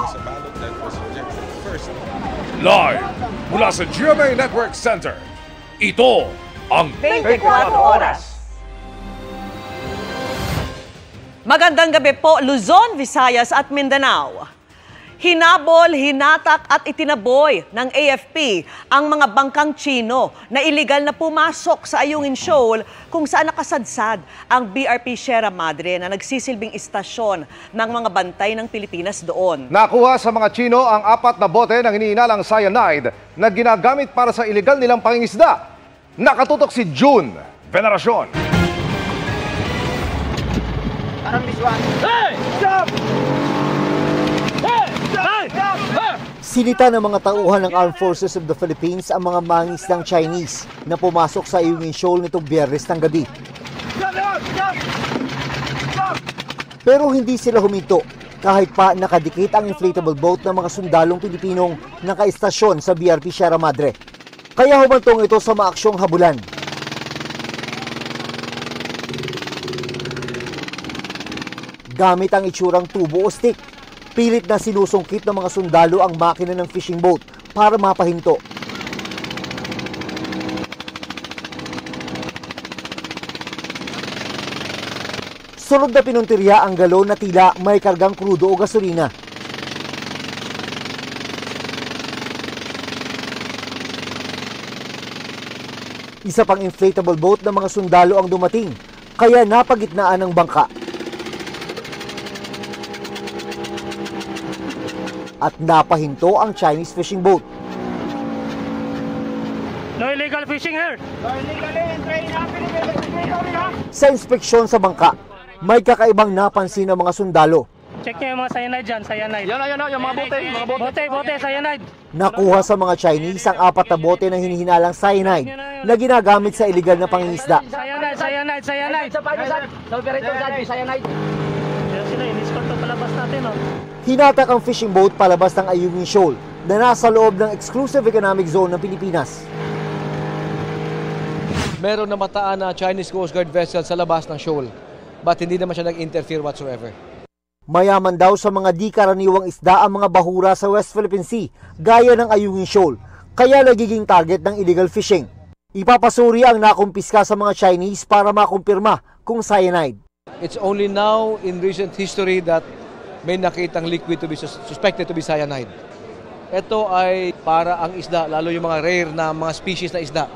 sa ballot that was rejected. First, Live mula sa GMA Network Center, ito ang 24 Oras. Magandang gabi po, Luzon, Visayas at Mindanao. Hinabol, hinatak at itinaboy ng AFP ang mga bangkang Tsino na iligal na pumasok sa Ayungin Shoal kung saan nakasadsad ang BRP Sierra Madre na nagsisilbing istasyon ng mga bantay ng Pilipinas doon. Nakuha sa mga Tsino ang 4 na bote ng iniinalang cyanide na ginagamit para sa iligal nilang pangingisda. Nakatutok si June Veneracion. Parang miswan. Hey! Stop! Sinita ng mga tauhan ng Armed Forces of the Philippines ang mga mangingisdang Chinese na pumasok sa Ayungin Shoal nitong Biyernes ng gabi. Pero hindi sila huminto kahit pa nakadikit ang inflatable boat ng mga sundalong Pilipinong nakaistasyon sa BRP Sierra Madre. Kaya humantong ito sa maaksyong habulan. Gamit ang itsurang tubo o stick, pilit na sinusungkit ng mga sundalo ang makina ng fishing boat para mapahinto. Sunod na pinuntirya ang galon na tila may kargang krudo o gasolina. Isa pang inflatable boat ng mga sundalo ang dumating, kaya napagitnaan ng bangka. At napahinto ang Chinese fishing boat. No illegal fishing here. No illegal entry. Sa inspeksyon sa bangka, may kakaibang napansin ng mga sundalo. Check niyo yung mga cyanide dyan, cyanide. Yan, yung mga bote. Bote, cyanide. Nakuha sa mga Chinese ang 4 na bote ng hinihinalang cyanide na ginagamit sa iligal na pangingisda. Cyanide. Sa operator dyan, cyanide. Kaya sila, in-escort to palabas natin, oh. Hinatak ang fishing boat palabas ng Ayungin Shoal na nasa loob ng exclusive economic zone ng Pilipinas. Meron na mataan na Chinese Coast Guard vessel sa labas ng shoal, but hindi naman siya nag-interfere whatsoever. Mayaman daw sa mga di karaniwang isda ang mga bahura sa West Philippine Sea, gaya ng Ayungin Shoal, kaya nagiging target ng illegal fishing. Ipapasuri ang nakumpiska sa mga Chinese para makumpirma kung cyanide. It's only now in recent history that may nakitang liquid to be suspected to be cyanide. Ito ay para ang isda, lalo yung mga rare na mga species na isda,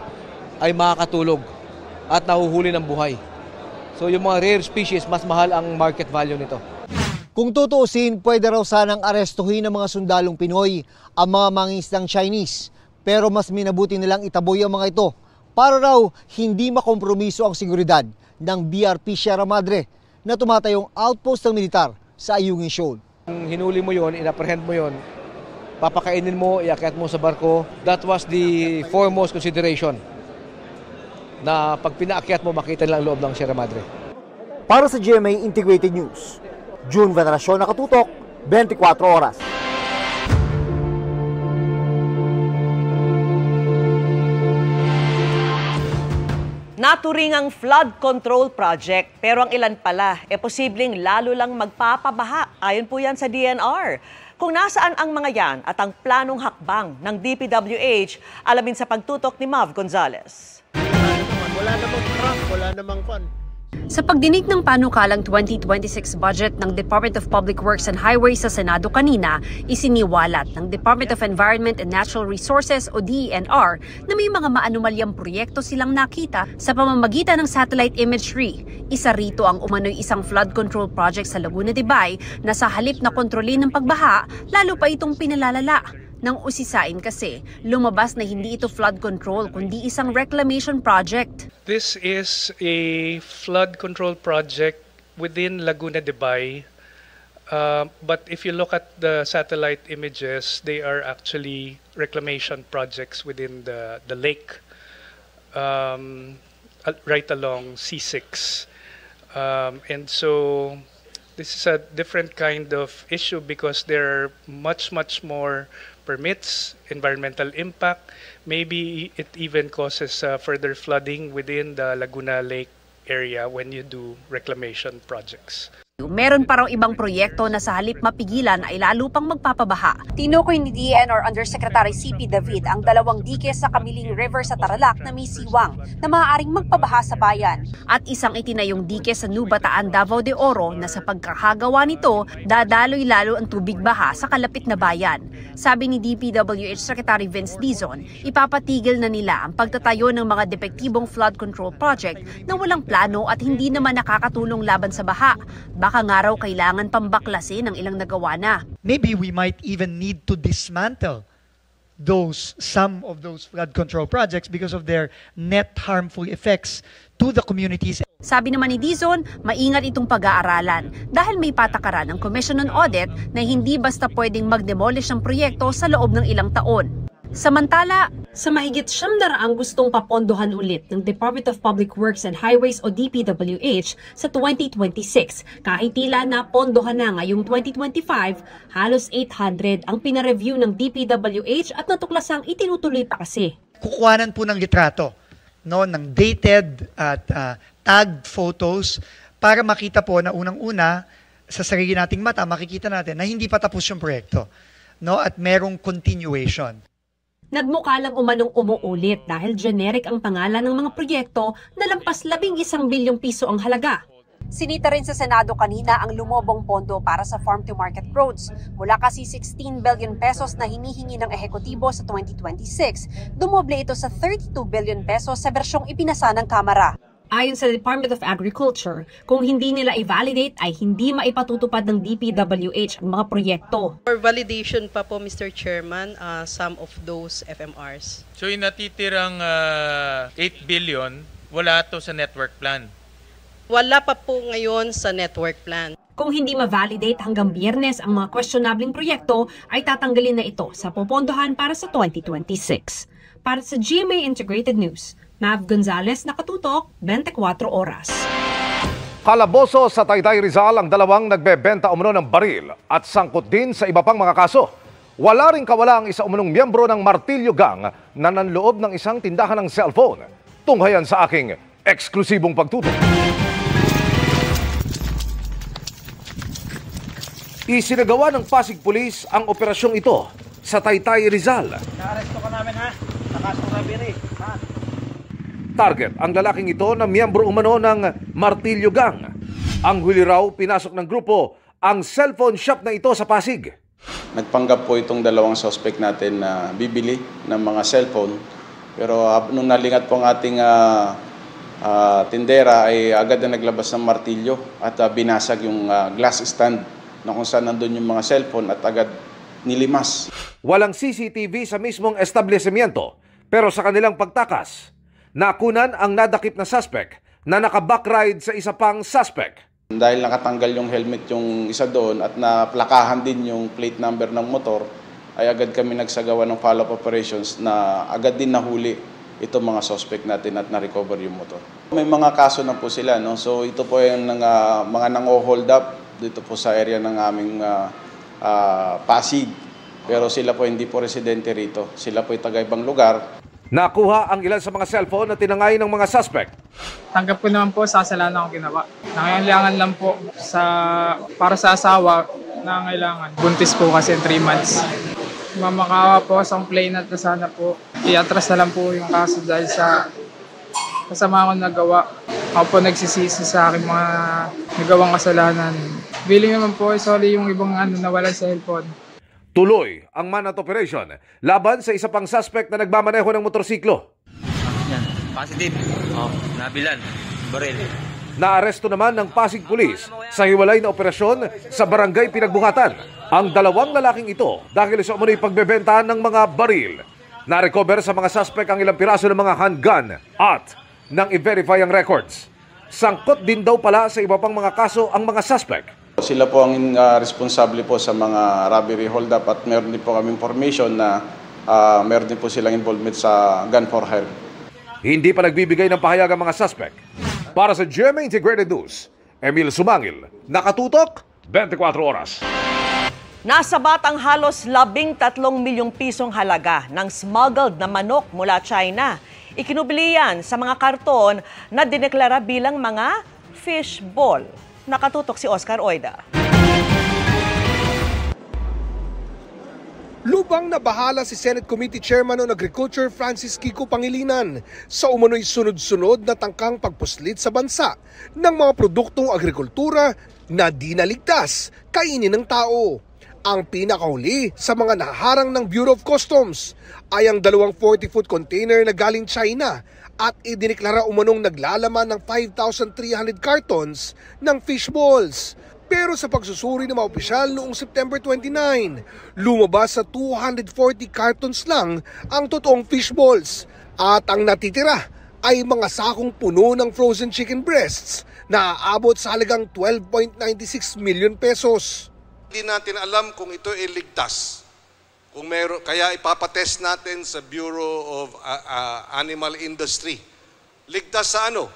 ay makakatulog at nahuhuli ng buhay. So yung mga rare species, mas mahal ang market value nito. Kung tutuusin, pwede raw sanang arestuhin ng mga sundalong Pinoy ang mga mangingisdang Chinese. Pero mas minabuti nilang itaboy ang mga ito para raw hindi makompromiso ang seguridad ng BRP Sierra Madre na tumatayong outpost ng militar sa Ayungin Shoal. Kung hinuli mo yon, inapprehend mo yon, papakainin mo, iakyat mo sa barko, that was the foremost consideration. Na pag pinaakyat mo, makita nilang loob ng Sierra Madre. Para sa GMA Integrated News, June Veneracion, nakatutok, 24 Oras. Naturing ang flood control project pero ang ilan pala posibleng lalo lang magpapabaha. Ayon po yan sa DNR. Kung nasaan ang mga yan at ang planong hakbang ng DPWH, alamin sa pagtutok ni Mav Gonzalez. Wala namang truck, wala namang kwan. Sa pagdinig ng panukalang 2026 budget ng Department of Public Works and Highways sa Senado kanina, isiniwalat ng Department of Environment and Natural Resources o DENR na may mga maanumalyang proyekto silang nakita sa pamamagitan ng satellite imagery. Isa rito ang umano'y isang flood control project sa Laguna de Bay na sa halip na kontrolin ng pagbaha, lalo pa itong pinalalala. Nang usisain kasi, lumabas na hindi ito flood control kundi isang reclamation project. This is a flood control project within Laguna de Bay. But if you look at the satellite images, they are actually reclamation projects within the lake right along C6. And so this is a different kind of issue because there are much more permits, environmental impact. Maybe it even causes further flooding within the Laguna Lake area when you do reclamation projects. Meron pa raw ibang proyekto na sa halip mapigilan ay lalo pang magpapabaha. Tinukoy ni DENR Undersecretary CP David ang 2 dike sa Kamiling River sa Tarlac na may siwang na maaaring magpabaha sa bayan. At isang itinayong dike sa Nubataan, Davao de Oro na sa pagkakagawa nito, dadaloy lalo ang tubig baha sa kalapit na bayan. Sabi ni DPWH Secretary Vince Dizon, ipapatigil na nila ang pagtatayo ng mga depektibong flood control project na walang plano at hindi naman nakakatulong laban sa baha. Baka nga raw kailangan pambaklasin ang ilang nagawa na. Maybe we might even need to dismantle some of those flood control projects because of their net harmful effects to the communities. Sabi naman ni Dizon, maingat itong pag-aaralan dahil may patakaran ng Commission on Audit na hindi basta pwedeng mag-demolish ng proyekto sa loob ng ilang taon. Samantala, sa mahigit 700 gustong papondohan ulit ng Department of Public Works and Highways o DPWH sa 2026. Kahit tila napondohan na ngayong 2025, halos 800 ang pinareview ng DPWH at natuklasang itinutuloy pa kasi. Kukuhanan po ng litrato, no, ng dated at tagged photos para makita po na unang-una sa sarili nating mata, makikita natin na hindi pa tapos yung proyekto, no, at merong continuation. Nagmukha lang umanong umuulit dahil generic ang pangalan ng mga proyekto na lampas 11 bilyong piso ang halaga. Sinita rin sa Senado kanina ang lumobong pondo para sa farm-to-market roads. Mula kasi 16 billion pesos na hinihingi ng ehekutibo sa 2026, dumoble ito sa 32 billion pesos sa bersyong ipinasa ng Kamara. Ayon sa Department of Agriculture, kung hindi nila i-validate ay hindi maipatutupad ng DPWH ang mga proyekto. For validation pa po, Mr. Chairman, some of those FMRs. So yung natitirang 8 billion, wala to sa network plan? Wala pa po ngayon sa network plan. Kung hindi ma-validate hanggang Biyernes ang mga questionabling proyekto, ay tatanggalin na ito sa popondohan para sa 2026. Para sa GMA Integrated News, Mav Gonzalez, nakatutok, 24 oras. Kalaboso sa Taytay Rizal ang 2 nagbebenta umano ng baril at sangkot din sa iba pang mga kaso. Wala ring kawala ang isa umanong miyembro ng Martilyo Gang na nanloob ng isang tindahan ng cellphone. Tunghayan sa aking eksklusibong pagtutok. Isinagawa ng Pasig Police ang operasyong ito sa Taytay Rizal. Naaresto ka namin ha, nakasungabiri ha. Target ang lalaking ito na miyembro umano ng Martilyo Gang. Ang huli raw pinasok ng grupo ang cellphone shop na ito sa Pasig. Nagpanggap po itong 2 suspect natin na bibili ng mga cellphone. Pero nung nalingat po ang ating tindera ay agad na naglabas ng martilyo at binasag yung glass stand na kung saan nandun yung mga cellphone at agad nilimas. Walang CCTV sa mismong establishmento pero sa kanilang pagtakas, nakunan ang nadakip na suspect na naka-backride sa isa pang suspect. Dahil nakatanggal yung helmet yung isa doon at naplakahan din yung plate number ng motor, ay agad kami nagsagawa ng follow-up operations na agad din nahuli itong mga suspect natin at na-recover yung motor. May mga kaso na po sila, no? So ito po yung mga nang-hold up dito po sa area ng aming Pasig. Pero sila po hindi po residente rito. Sila po ay taga-ibang lugar. Nakuha ang ilan sa mga cellphone na tinangay ng mga suspect. Tanggap ko naman po sa kasalanan akong ginawa. Nangailangan lang po para sa asawa, nangailangan. Buntis po kasi 3 months. Mamakawa po sa complainant na sana po i-atras na lang po yung kaso dahil sa kasama akong nagawa. Ako po nagsisisi sa aking mga nagawang kasalanan. Feeling naman po, sorry yung ibang nawalan sa cellphone. Tuloy ang manhunt operation laban sa isa pang suspect na nagmamaneho ng motorsiklo. Yan, positive. Nabilan, baril. Naaresto naman ng Pasig Police sa hiwalay na operasyon sa barangay Pinagbuhatan ang 2 lalaking ito dahil sa umunoy pagbebenta ng mga baril. Na-recover sa mga suspect ang ilang piraso ng mga handgun at nang i-verify ang records. Sangkot din daw pala sa iba pang mga kaso ang mga suspect. Sila po ang responsable po sa mga robbery hold-up at meron din po kami information na meron din po silang involvement sa gun for hire. Hindi pa nagbibigay ng pahayag ang mga suspect. Para sa GMA Integrated News, Emil Sumangil, nakatutok, 24 oras. Nasabat ang halos 13 milyong pisong halaga ng smuggled na manok mula China. Ikinubili yan sa mga karton na dineklara bilang mga fish ball. Nakatutok si Oscar Oida. Lubang na bahala si Senate Committee Chairman on Agriculture Francis Kiko Pangilinan sa umano'y sunod-sunod na tangkang pagpuslit sa bansa ng mga produktong agrikultura na di naligtas kainin ng tao. Ang pinakahuli sa mga naharang ng Bureau of Customs ay ang 2 40-foot container na galing China at idiniklara umanong naglalaman ng 5,300 cartons ng fish balls. Pero sa pagsusuri ng mga opisyal noong September 29, lumabas sa 240 cartons lang ang totoong fish balls at ang natitira ay mga sakong puno ng frozen chicken breasts na aabot sa halagang 12.96 million pesos. Hindi natin alam kung ito ay ligtas. Kung meron, kaya ipapatest natin sa Bureau of Animal Industry. Ligtas sa ano?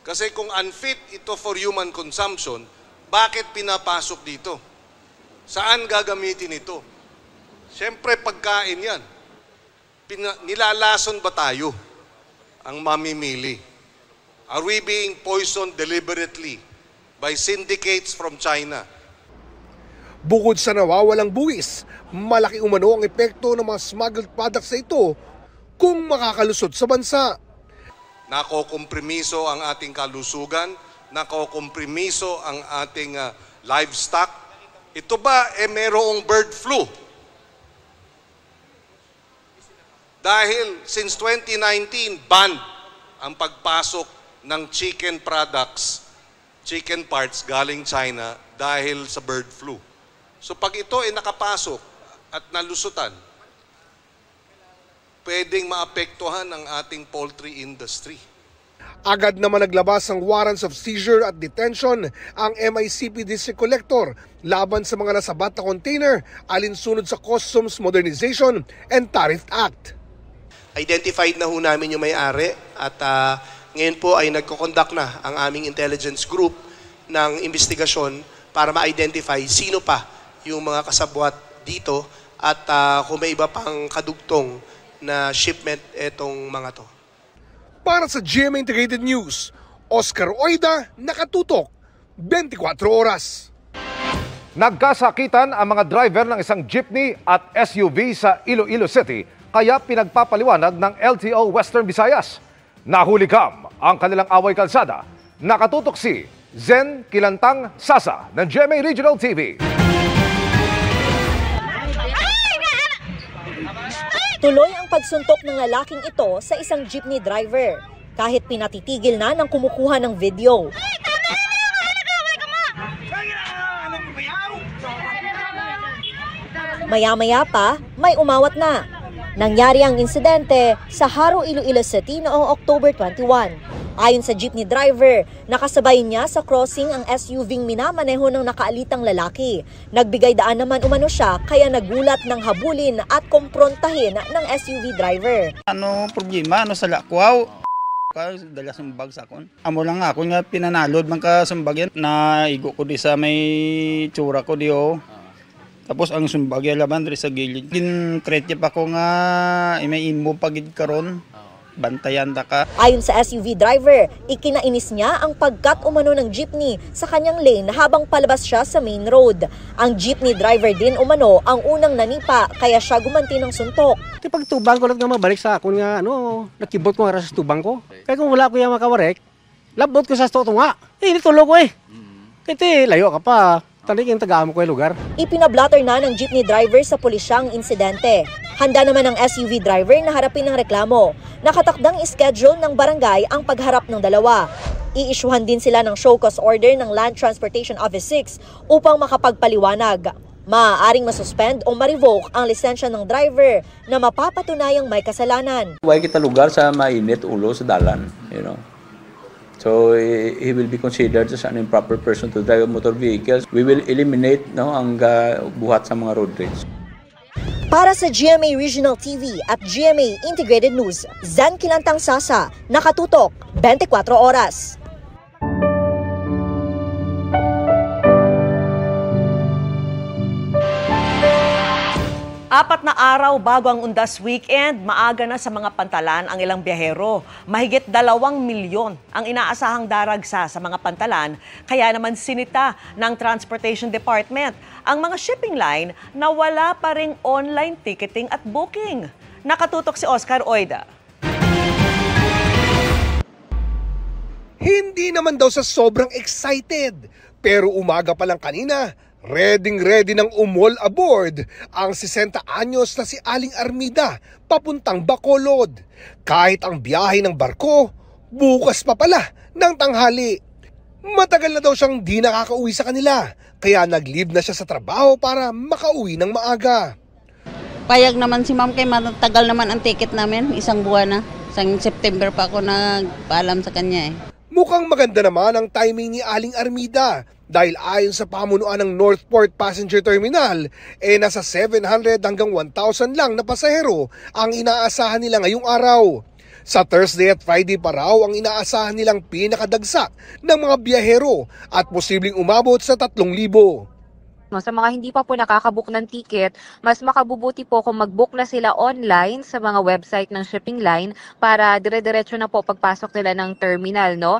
Kasi kung unfit ito for human consumption, bakit pinapasok dito? Saan gagamitin ito? Siyempre pagkain yan. Nilalason ba tayo ang mamimili? Are we being poisoned deliberately by syndicates from China? Bukod sa nawawalang buwis, malaki umano ang epekto ng mga smuggled products na ito kung makakalusot sa bansa. Nakokompromiso ang ating kalusugan, nakokompromiso ang ating livestock. Ito ba merong bird flu? Dahil since 2019, banned ang pagpasok ng chicken products, chicken parts galing China dahil sa bird flu. So pag ito ay nakapasok at nalusutan, pwedeng maapektuhan ang ating poultry industry. Agad naman naglabas ng warrants of seizure at detention ang MICP District Collector laban sa mga nasabat na container alinsunod sa Customs Modernization and Tariff Act. Identified na ho namin yung may-ari at ngayon po ay nagko-conduct na ang aming intelligence group ng investigasyon para ma-identify sino pa yung mga kasabwat dito at kung may iba pang kadugtong na shipment etong mga to. Para sa GMA Integrated News, Oscar Oida, nakatutok, 24 oras. Nagkasakitan ang mga driver ng isang jeepney at SUV sa Iloilo City, kaya pinagpapaliwanag ng LTO Western Visayas. Nahulikam ang kanilang away kalsada. Nakatutok si Zen Kilantang Sasa ng GMA Regional TV. Tuloy ang pagsuntok ng lalaking ito sa isang jeepney driver, kahit pinatitigil na ng kumukuha ng video. Maya-maya pa, may umawat na. Nangyari ang insidente sa Haro, Iloilo City noong October 21. Ayon sa jeepney driver, nakasabay niya sa crossing ang SUV-ng minamaneho ng nakaalitang lalaki. Nagbigay daan naman umano siya kaya nagulat ng habulin at komprontahin ng SUV driver. Ano problema? Ano sa lakwaw? Dala sumbag sa akon. Amo lang ako nga pinanalod man ka sumbagyan. Naigo ko di sa may tsura ko di o. Tapos ang sumbagyan laban rin sa gilid. Din-tretje pa ko nga may imo pagid karon. Bantayan da ka. Ayon sa SUV driver, ikinainis niya ang pagkat umano ng jeepney sa kanyang lane habang palabas siya sa main road. Ang jeepney driver din umano ang unang nanipa kaya siya gumanti ng suntok. Pag tubang ko lang nga mabalik sa akon nga nakibot ko nga sa tubang ko. Kaya kung wala ko yung makawarek, labot ko sa toto nga. Tulo ko eh. Kaya layo ka pa. Tanig yung taga-amo ko yung lugar. Ipinablatter na ng jeepney driver sa pulisya ang insidente. Handa naman ang SUV driver na harapin ng reklamo. Nakatakdang schedule ng barangay ang pagharap ng dalawa. Iisyuhan din sila ng show cause order ng Land Transportation Office 6 upang makapagpaliwanag. Maaaring masuspend o ma-revoke ang lisensya ng driver na mapapatunayang may kasalanan. Huwag kita lugar sa mainit ulo sa dalan, So he will be considered as an improper person to drive motor vehicles. We will eliminate ang buhat sa mga road rage. Para sa GMA Regional TV at GMA Integrated News, Zen Kilantang Sasa, nakatutok 24 oras. 4 na araw bago ang Undas Weekend, maaga na sa mga pantalan ang ilang biyahero. Mahigit 2 milyon ang inaasahang daragsa sa mga pantalan, kaya naman sinita ng Transportation Department ang mga shipping line na wala pa ring online ticketing at booking. Nakatutok si Oscar Oida. Hindi naman daw sa sobrang excited, pero umaga pa lang kanina, ready ng umol aboard ang 60 anyos na si Aling Armida papuntang Bacolod. Kahit ang biyahe ng barko, bukas pa pala ng tanghali. Matagal na daw siyang di nakakauwi sa kanila, kaya nag-leave na siya sa trabaho para makauwi ng maaga. Payag naman si ma'am kay matagal naman ang ticket namin, 1 buwan na. Isang September pa ako nagpaalam sa kanya eh. Mukhang maganda naman ang timing ni Aling Armida dahil ayon sa pamunuan ng Northport Passenger Terminal, nasa 700 hanggang 1,000 lang na pasahero ang inaasahan nila ngayong araw. Sa Thursday at Friday pa raw ang inaasahan nilang pinakadagsa ng mga biyahero at posibleng umabot sa 3,000. Sa mga hindi pa po nakakabook ng ticket, mas makabubuti po kung mag-book na sila online sa mga website ng shipping line para dire-diretso na po pagpasok nila ng terminal, no?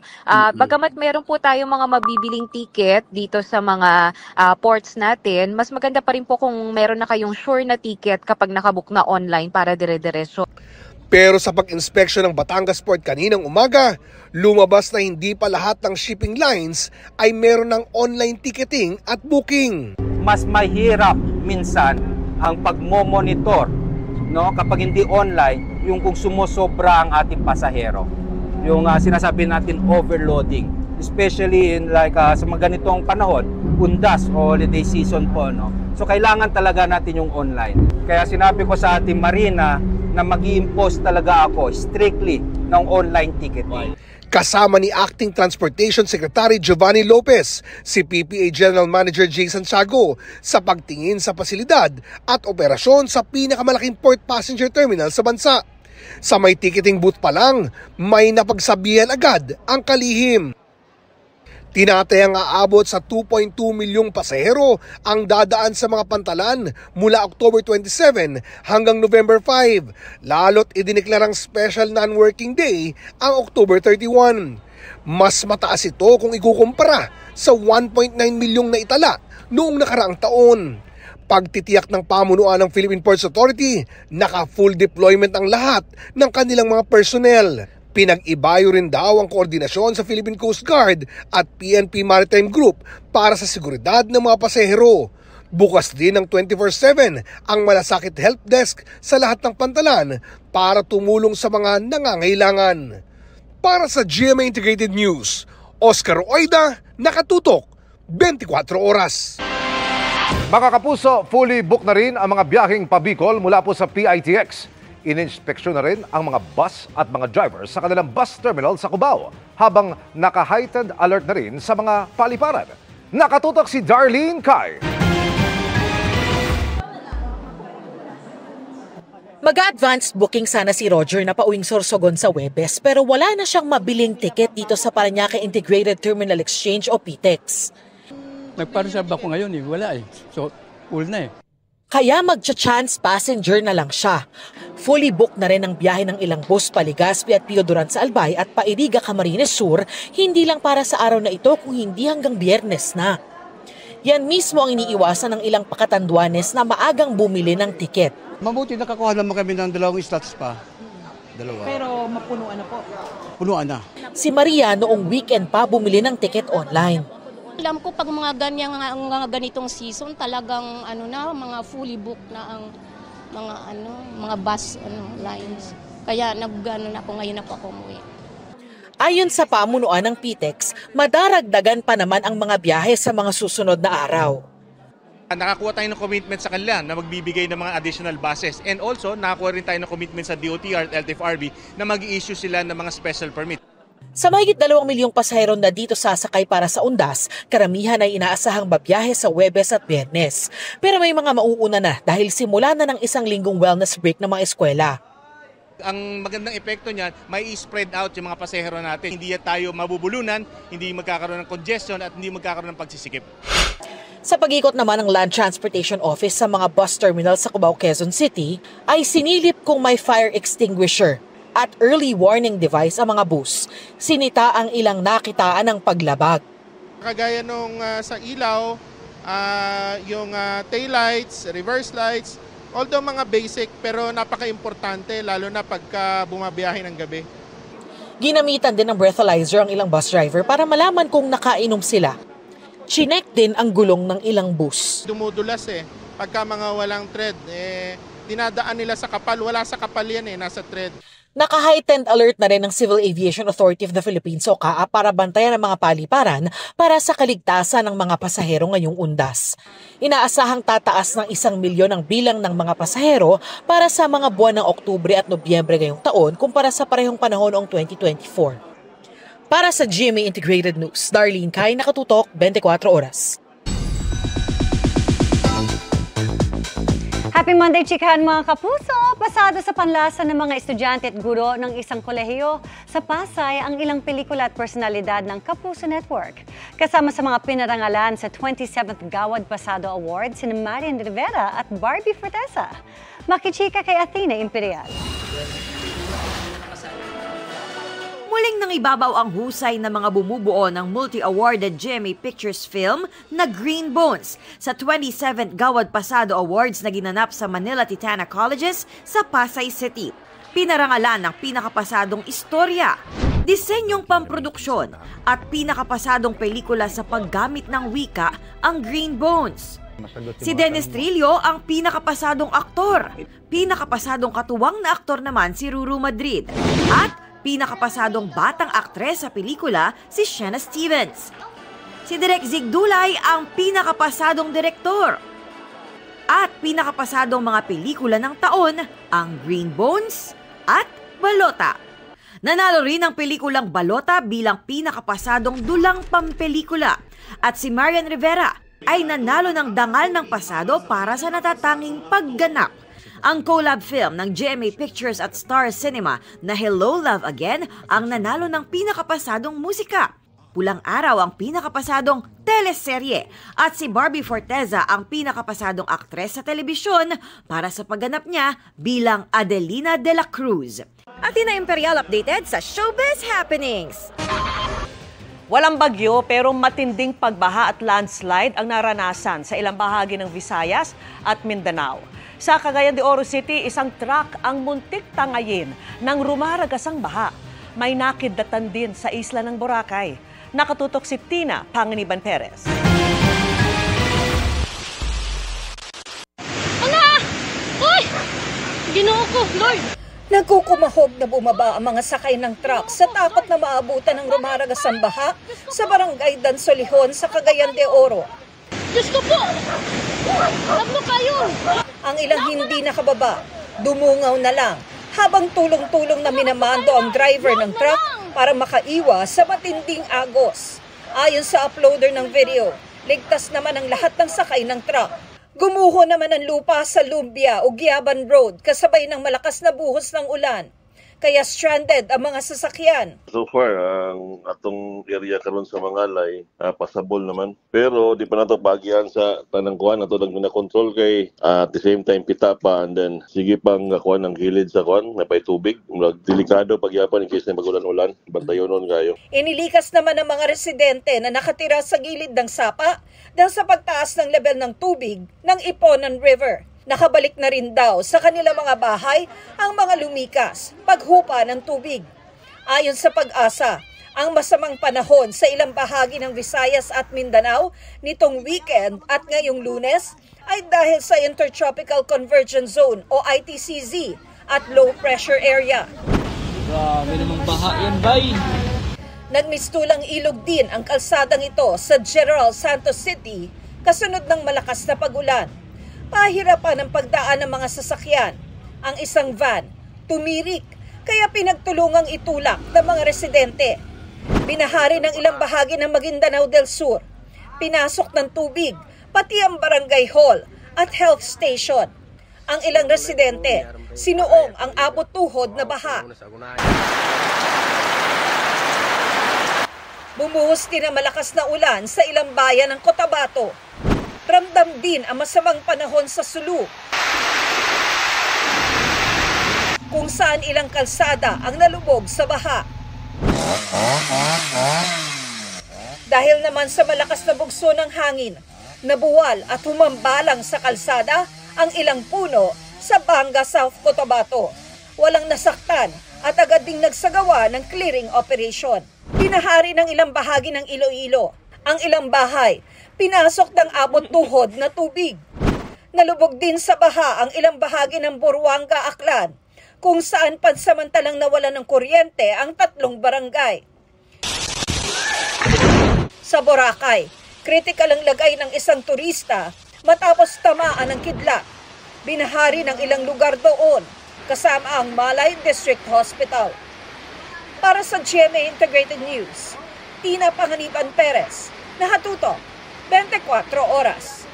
Bagamat meron po tayong mga mabibiling ticket dito sa mga ports natin, mas maganda pa rin po kung meron na kayong sure na ticket kapag nakabook na online para dire-diretso. Pero sa pag-inspeksyon ng Batangas Port kaninang umaga, lumabas na hindi pa lahat ng shipping lines ay meron ng online ticketing at booking. Mas mahirap minsan ang pagmo-monitor, no, kapag hindi online, yung kung sumusobra ang ating pasahero. Yung sinasabi natin overloading, especially in sa mga ganitong panahon, undas o holiday season po, no. So kailangan talaga natin yung online. Kaya sinabi ko sa ating Marina na mag-i-impose talaga ako strictly ng online ticketing. Kasama ni Acting Transportation Secretary Giovanni Lopez, si PPA General Manager Jason Santiago sa pagtingin sa pasilidad at operasyon sa pinakamalaking port passenger terminal sa bansa. Sa may ticketing booth pa lang, may napagsabihan agad ang kalihim. Tinatayang aabot sa 2.2 milyong pasahero ang dadaan sa mga pantalan mula October 27 hanggang November 5, lalo't idineklarang special non-working day ang October 31. Mas mataas ito kung ikukumpara sa 1.9 milyong na itala noong nakaraang taon. Pagtitiyak ng pamunuan ng Philippine Ports Authority, naka-full deployment ang lahat ng kanilang mga personnel. Pinag-ibayo rin daw ang koordinasyon sa Philippine Coast Guard at PNP Maritime Group para sa seguridad ng mga pasahero. Bukas din ng 24/7 ang malasakit help desk sa lahat ng pantalan para tumulong sa mga nangangailangan. Para sa GMA Integrated News, Oscar Oida, nakatutok 24 oras. Mga kapuso, fully book na rin ang mga biyaheng pabicol mula po sa PITX. Ininspeksyon na rin ang mga bus at mga drivers sa kanilang bus terminal sa Cubao habang naka-heightened alert na rin sa mga paliparan. Nakatutok si Darlene Kai. Mag-advanced booking sana si Roger na pauwing Sorsogon sa Huwebes pero wala na siyang mabiling ticket dito sa Parañaque Integrated Terminal Exchange o PITEX. Nagpa-reserve ako ngayon wala So, full na Kaya magcha-chance passenger na lang siya. Fully booked na rin ang biyahe ng ilang bus pa Legazpi at Pio Duran sa Albay at Pairiga, Camarines Sur, hindi lang para sa araw na ito kung hindi hanggang Biyernes na. Yan mismo ang iniiwasan ng ilang pakatanduanes na maagang bumili ng tiket. Mabuti nakakuha naman kami ng 2 slots pa. 2. Pero mapunuan na po. Punuan na. Si Maria noong weekend pa bumili ng tiket online. Alam ko pag mga ganitong season talagang mga fully booked na ang mga bus lines. Kaya ako ngayon ako umuwi. Ayon sa pamunuan ng PITEX, madaragdagan pa naman ang mga biyahe sa mga susunod na araw. Nakakuha tayo ng commitment sa kanila na magbibigay ng mga additional buses. And also, nakakuha rin tayo ng commitment sa DOTR at LTFRB na mag-i-issue sila ng mga special permit. Sa mahigit 2 milyong pasahero na dito sasakay para sa Undas, karamihan ay inaasahang babiyahe sa Huwebes at Biyernes. Pero may mga mauuna na dahil simula na ng 1 linggong wellness break ng mga eskwela. Ang magandang epekto niyan, may spread out yung mga pasahero natin. Hindi tayo mabubulunan, hindi magkakaroon ng congestion at hindi magkakaroon ng pagsisikip. Sa pag-ikot naman ng Land Transportation Office sa mga bus terminal sa Cubao, Quezon City, ay sinilip kung may fire extinguisher at early warning device ang mga bus. Sinita ang ilang nakitaan ng paglabag. Kagaya nung sa ilaw, yung taillights, reverse lights, although mga basic pero napaka-importante lalo na pagka bumabiyahe ng gabi. Ginamitan din ng breathalyzer ang ilang bus driver para malaman kung nakainom sila. Chinek din ang gulong ng ilang bus. Dumudulas pagka mga walang tread, dinadaan nila sa kapal. Wala sa kapal yan nasa tread. Naka-heightened alert na rin ng Civil Aviation Authority of the Philippines o CAA para bantayan ang mga paliparan para sa kaligtasan ng mga pasahero ngayong undas. Inaasahang tataas ng 1 milyon ang bilang ng mga pasahero para sa mga buwan ng Oktubre at Nobyembre ngayong taon kumpara sa parehong panahon noong 2024. Para sa GMA Integrated News, Darlene Kai, nakatutok 24 oras. Happy Monday, chikahan mga kapuso! Pasado sa panlasa ng mga estudyante at guro ng isang kolehiyo sa Pasay ang ilang pelikula at personalidad ng Kapuso Network. Kasama sa mga pinarangalan sa 27th Gawad Pasado Awards sina Marian Rivera at Barbie Fortesa. Makichika kay Athena Imperial. Muling nang ibabaw ang husay ng mga bumubuo ng multi-awarded GMA Pictures film na Green Bones sa 27th Gawad Pasado Awards na ginanap sa Manila Titana Colleges sa Pasay City. Pinarangalan ng pinakapasadong istorya, disenyong pamproduksyon at pinakapasadong pelikula sa paggamit ng wika ang Green Bones. Si Dennis Trillo ang pinakapasadong aktor. Pinakapasadong katuwang na aktor naman si Ruru Madrid. At pinakapasadong batang aktres sa pelikula si Shanna Stevens. Si Direk Zig Dulay ang pinakapasadong direktor. At pinakapasadong mga pelikula ng taon ang Green Bones at Balota. Nanalo rin ang pelikulang Balota bilang pinakapasadong dulang pampelikula. At si Marian Rivera ay nanalo ng dangal ng pasado para sa natatanging pagganap. Ang collab film ng GMA Pictures at Star Cinema na Hello Love Again ang nanalo ng pinakapasadong musika. Pulang Araw ang pinakapasadong teleserye at si Barbie Fortesa ang pinakapasadong aktres sa telebisyon para sa pagganap niya bilang Adelina de la Cruz. Athena Imperial updated sa Showbiz Happenings. Walang bagyo pero matinding pagbaha at landslide ang naranasan sa ilang bahagi ng Visayas at Mindanao. Sa Cagayan de Oro City, isang truck ang muntik tangayin ng rumaragasang baha. May nakidatan din sa isla ng Boracay. Nakatutok si Tina Panginiban Perez. Ala! Uy! Ginoo ko, Lord! Nagkukumahog na bumaba ang mga sakay ng truck sa takot na maabutan ng rumaragasang baha sa barangay Dansolihon sa Cagayan de Oro. Diyos ko po! Labno kayo! Ang ilang hindi nakababa, dumungaw na lang habang tulong-tulong na minamando ang driver ng truck para makaiwas sa matinding agos. Ayon sa uploader ng video, ligtas naman ang lahat ng sakay ng truck. Gumuho naman ang lupa sa Lumbia o Giaban Road kasabay ng malakas na buhos ng ulan. Kaya stranded ang mga sasakyan. So far, ang atong area karon sa Mangalay, pasabol naman. Pero di pa nato pagihan sa tanang kuan, nato lang gina-control kay at the same time pita pa and then sige pang kuan ang gilid sa kuan, napay tubig. Delikado pagyapon in case na magulan-ulan, bantayon nun kayo. Inilikas naman ang mga residente na nakatira sa gilid ng sapa dahil sa pagtaas ng level ng tubig ng Iponan River. Nakabalik na rin daw sa kanilang mga bahay ang mga lumikas, paghupa ng tubig. Ayon sa Pag-asa, ang masamang panahon sa ilang bahagi ng Visayas at Mindanao nitong weekend at ngayong Lunes ay dahil sa Intertropical Convergence Zone o ITCZ at low pressure area. Grabe namang baha yan, bay! Nagmistulang ilog din ang kalsadang ito sa General Santos City kasunod ng malakas na pag-ulan. Pahirapan ang pagdaan ng mga sasakyan. Ang isang van, tumirik, kaya pinagtulungang itulak ng mga residente. Binahari ng ilang bahagi ng Maguindanao del Sur. Pinasok ng tubig, pati ang barangay hall at health station. Ang ilang residente, sinuong ang abot-tuhod na baha. Bumuhos din ang malakas na ulan sa ilang bayan ng Cotabato. Ramdam din ang masamang panahon sa Sulu, kung saan ilang kalsada ang nalubog sa baha. Dahil naman sa malakas na bugso ng hangin, nabuwal at humambalang sa kalsada ang ilang puno sa Banga, South Cotabato. Walang nasaktan at agad ding nagsagawa ng clearing operation. Pinahari ng ilang bahagi ng Iloilo. Ang ilang bahay, pinasok ng abot tuhod na tubig. Nalubog din sa baha ang ilang bahagi ng Buruanga, Aklan, kung saan pansamantalang nawalan ng kuryente ang 3 barangay. Sa Boracay, kritikal ang lagay ng isang turista matapos tamaan ng kidlat. Binahari ng ilang lugar doon, kasama ang Malay District Hospital. Para sa GMA Integrated News, Tina Panganiban Perez, Nakatutok, 24 Oras.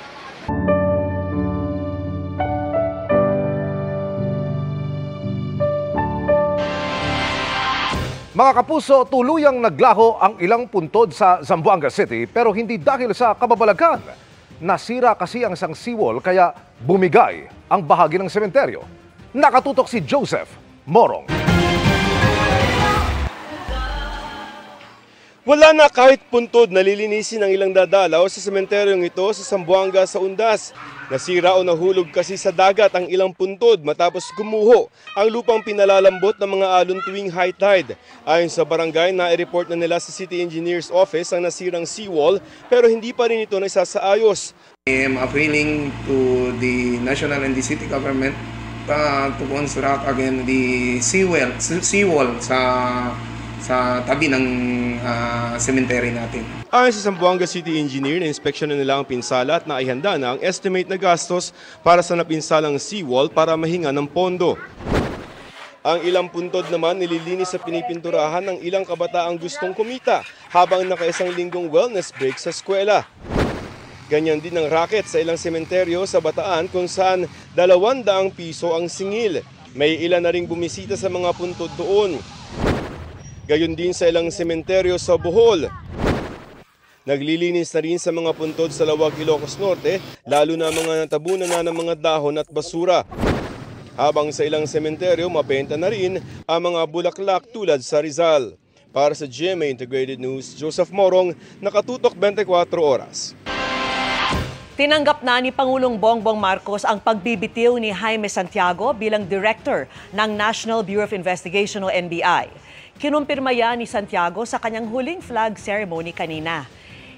Mga kapuso, tuluyang naglaho ang ilang puntod sa Zamboanga City pero hindi dahil sa kababalagan. Nasira kasi ang isang seawall kaya bumigay ang bahagi ng sementeryo. Nakatutok si Joseph Morong. Wala na kahit puntod na lilinisin ang ilang dadalaw sa sementeryong ito sa Zamboanga sa Undas. Nasira o nahulog kasi sa dagat ang ilang puntod matapos gumuho ang lupang pinalalambot ng mga alon tuwing high tide. Ayon sa barangay, na-report na nila sa City Engineer's Office ang nasirang seawall pero hindi pa rin ito naisasaayos. I am appealing to the national and the city government to construct again the seawall sa tabi ng cemetery natin. Ayon sa Zamboanga City Engineer, na-inspeksyon na nila ang pinsala at naihanda na ang estimate na gastos para sa napinsalang seawall para mahinga ng pondo. Ang ilang puntod naman nililinis sa pinipinturahan ng ilang kabataang gustong kumita habang nakaisang linggong wellness break sa eskwela. Ganyan din ang racket sa ilang sementeryo sa Bataan kung saan 200 piso ang singil. May ilan na ring bumisita sa mga puntod doon. Gayon din sa ilang sementeryo sa Bohol. Naglilinis na rin sa mga puntod sa Lawag, Ilocos Norte, lalo na mga natabunan na ng mga dahon at basura. Habang sa ilang sementeryo, mapenta na rin ang mga bulaklak tulad sa Rizal. Para sa GMA Integrated News, Joseph Morong, Nakatutok 24 Oras. Tinanggap na ni Pangulong Bongbong Marcos ang pagbibitiw ni Jaime Santiago bilang Director ng National Bureau of Investigation o NBI. Kinumpirma yan ni Santiago sa kanyang huling flag ceremony kanina.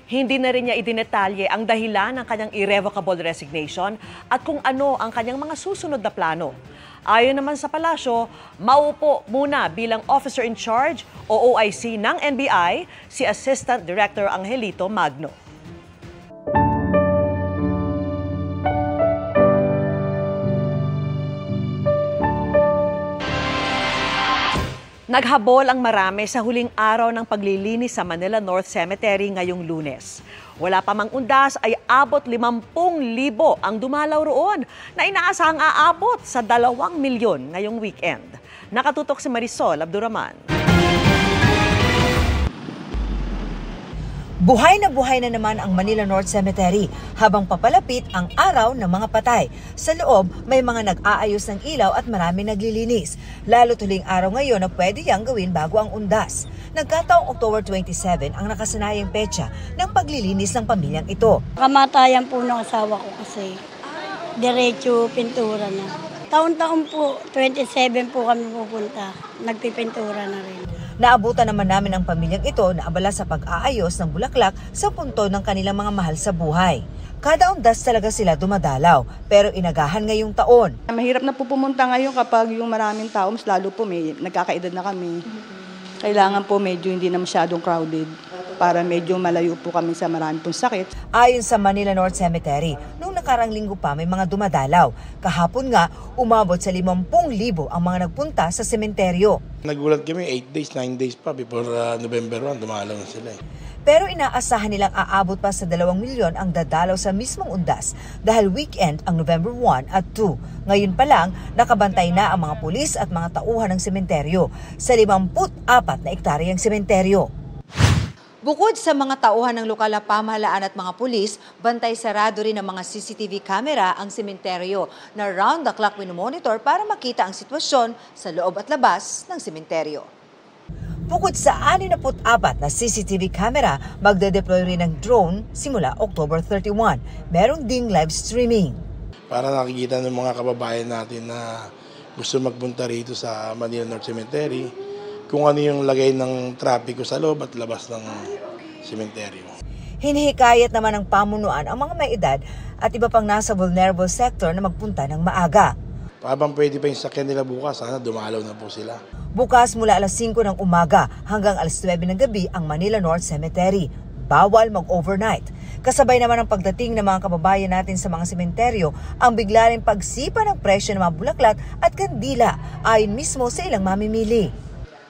Hindi na rin niya idinetalye ang dahilan ng kanyang irrevocable resignation at kung ano ang kanyang mga susunod na plano. Ayon naman sa palasyo, maupo muna bilang Officer in Charge o OIC ng NBI si Assistant Director Angelito Magno. Naghabol ang marami sa huling araw ng paglilinis sa Manila North Cemetery ngayong Lunes. Wala pa mang undas ay abot 50,000 ang dumalaw roon na inaasahang aabot sa 2 milyon ngayong weekend. Nakatutok si Marisol Abduraman. Buhay na naman ang Manila North Cemetery habang papalapit ang araw ng mga patay. Sa loob, may mga nag-aayos ng ilaw at marami naglilinis. Lalo tuling araw ngayon na pwede yang gawin bago ang undas. Nagkataong October 27 ang nakasanayang petsa ng paglilinis ng pamilyang ito. Kamatayan po ng asawa ko kasi diretso pintura na. Taon-taon po, 27 po kami pupunta. Nagpipintura na rin. Naabutan naman namin ang pamilyang ito na abala sa pag-aayos ng bulaklak sa punto ng kanilang mga mahal sa buhay. Kada undas talaga sila dumadalaw, pero inagahan ngayong taon. Mahirap na po pumunta ngayon kapag yung maraming tao, mas lalo po may nagkakaedad na kami. Kailangan po medyo hindi na masyadong crowded para medyo malayo po kami sa marami pong sakit. Ayon sa Manila North Cemetery, noong nakarang linggo pa may mga dumadalaw. Kahapon nga, umabot sa 50,000 ang mga nagpunta sa sementeryo. Nagulat kami 8 days, 9 days pa before November 1, dumalaw na sila. Pero inaasahan nilang aabot pa sa 2 milyon ang dadalaw sa mismong undas dahil weekend ang November 1 at 2. Ngayon pa lang, nakabantay na ang mga pulis at mga tauhan ng sementeryo sa 54 na ektaryang sementeryo. Bukod sa mga tauhan ng lokal na pamahalaan at mga pulis, bantay sarado rin ng mga CCTV camera ang sementeryo na round-the-clock minomonitor para makita ang sitwasyon sa loob at labas ng sementeryo. Bukod sa 64 na CCTV camera, magde-deploy rin ng drone simula October 31. Merong ding live streaming. Para nakikita ng mga kababayan natin na gusto magpunta rito sa Manila North Cemetery, kung ano yung lagay ng trapiko sa loob at labas ng sementeryo. Hinihikayat naman ng pamunuan ang mga may edad at iba pang nasa vulnerable sector na magpunta ng maaga. Habang pwede pa yung sakyan nila bukas, sana dumalaw na po sila. Bukas mula alas 5 ng umaga hanggang alas 9 ng gabi ang Manila North Cemetery. Bawal mag-overnight. Kasabay naman ang pagdating ng mga kababayan natin sa mga sementeryo ang bigla rin pagsipa ng presyo ng mga bulaklak at kandila ayon mismo sa ilang mamimili.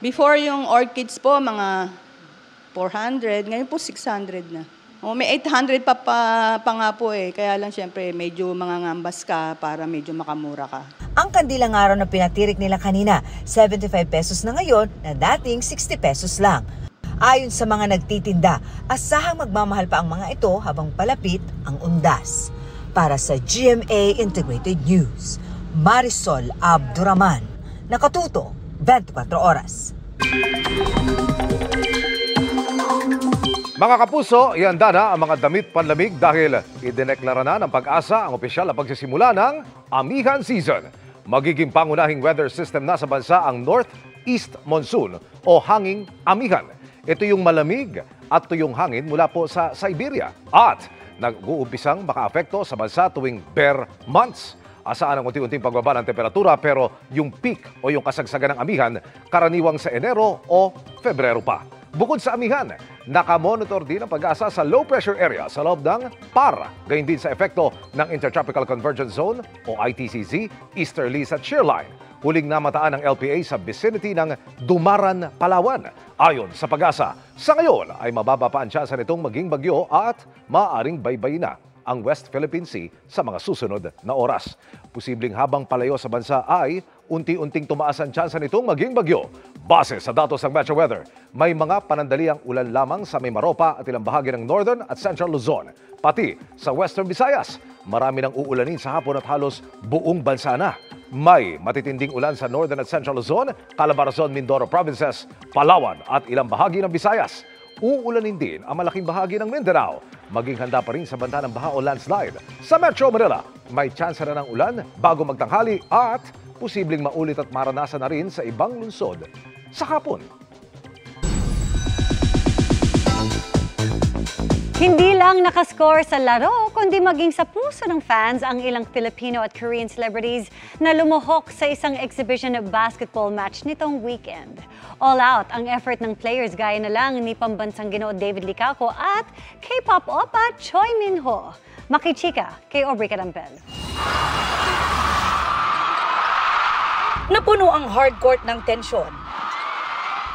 Before yung orchids po, mga 400, ngayon po 600 na. May 800 pa nga po eh, kaya lang syempre medyo mangangambas ka para medyo makamura ka. Ang kandilang araw na pinatirik nila kanina, 75 pesos na ngayon na dating 60 pesos lang. Ayon sa mga nagtitinda, asahang magmamahal pa ang mga ito habang palapit ang undas. Para sa GMA Integrated News, Marisol Abduraman, nakatuto 24 oras. Mga kapuso, ihanda na ang mga damit panlamig dahil idineklara na ng Pag-asa ang opisyal na pagsisimula ng Amihan Season. Magiging pangunahing weather system na sa bansa ang Northeast Monsoon o hanging amihan. Ito yung malamig at tuyong hangin mula po sa Siberia at nag-uumpisang makaapekto sa bansa tuwing bare months. Asaan ang unti-unting pagbaba ng temperatura pero yung peak o yung kasagsagan ng amihan karaniwang sa Enero o Febrero pa. Bukod sa amihan, nakamonitor din ang Pag-asa sa low pressure area sa loob ng PAR. Gayun din sa epekto ng Intertropical Convergence Zone o ITCZ, Easterlies at Shearline. Huling namataan ng LPA sa vicinity ng Dumaran, Palawan. Ayon sa Pag-asa, sa ngayon ay mababa pa ang tsansa nitong maging bagyo at maaaring baybayin na ang West Philippine Sea sa mga susunod na oras. Posibleng habang palayo sa bansa ay unti-unting tumaas ang tsansa nitong maging bagyo. Base sa datos ng Metro Weather, may mga panandaliang ulan lamang sa Mimaropa at ilang bahagi ng Northern at Central Luzon. Pati sa Western Visayas, marami nang uulanin sa hapon at halos buong bansa na. May matitinding ulan sa Northern at Central Luzon, Calabarzon, Mindoro Provinces, Palawan at ilang bahagi ng Visayas. Uulanin din ang malaking bahagi ng Mindanao. Maging handa pa rin sa banta ng baha o landslide. Sa Metro Manila, may tsansa na ng ulan bago magtanghali at posibleng maulit at maranasan na rin sa ibang lungsod sa hapon. Hindi lang nakascore sa laro, kundi maging sa puso ng fans ang ilang Filipino at Korean celebrities na lumuhok sa isang exhibition basketball match nitong weekend. All out ang effort ng players gaya na lang ni pambansang ginoo David Licauco at K-pop oppa Choi Minho. Makichika kay Aubrey Carampel. Napuno ang hardcourt ng tensyon,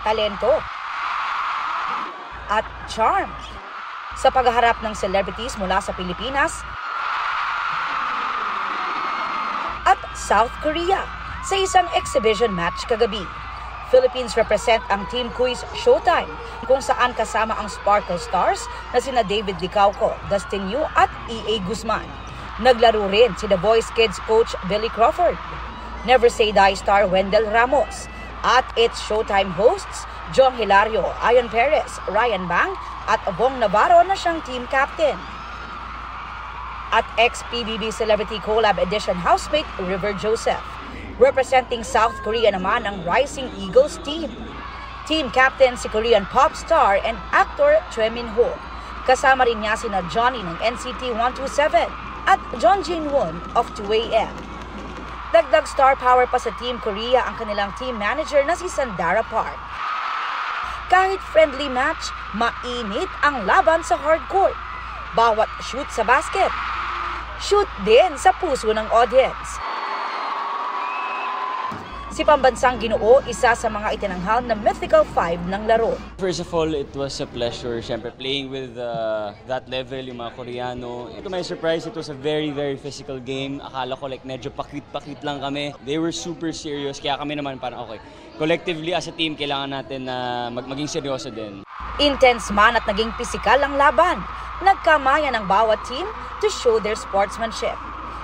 talento, at charm sa paghaharap ng celebrities mula sa Pilipinas at South Korea sa isang exhibition match kagabi. Philippines represent ang Team Quiz Showtime kung saan kasama ang Sparkle Stars na sina David Licauco, Dustin Yu at E.A. Guzman. Naglaro rin si The Voice Kids coach Billy Crawford, Never Say Die star Wendell Ramos, at its Showtime hosts Jong Hilario, Ian Perez, Ryan Bang at Bong Navarro na siyang team captain. At ex-PBB Celebrity Collab Edition housemate River Joseph. Representing South Korea naman ang Rising Eagles team. Team captain si Korean pop star and actor Choi Min-ho. Kasama rin niya sina Johnny ng NCT 127 at John Jin-won of 2AM. Dagdag star power pa sa Team Korea ang kanilang team manager na si Sandara Park. Kahit friendly match, mainit ang laban sa hardcourt. Bawat shoot sa basket, shoot din sa puso ng audience. Si pambansang ginoo, isa sa mga itinanghal na Mythical Five ng laro. First of all, it was a pleasure, syempre, playing with that level, yung mga Koreano. To my surprise, it was a very, very physical game. Akala ko medyo pakit-pakit lang kami. They were super serious, kaya kami naman parang okay. Collectively, as a team, kailangan natin na maging seryoso din. Intense man at naging pisikal ang laban. Nagkamayan ang bawat team to show their sportsmanship.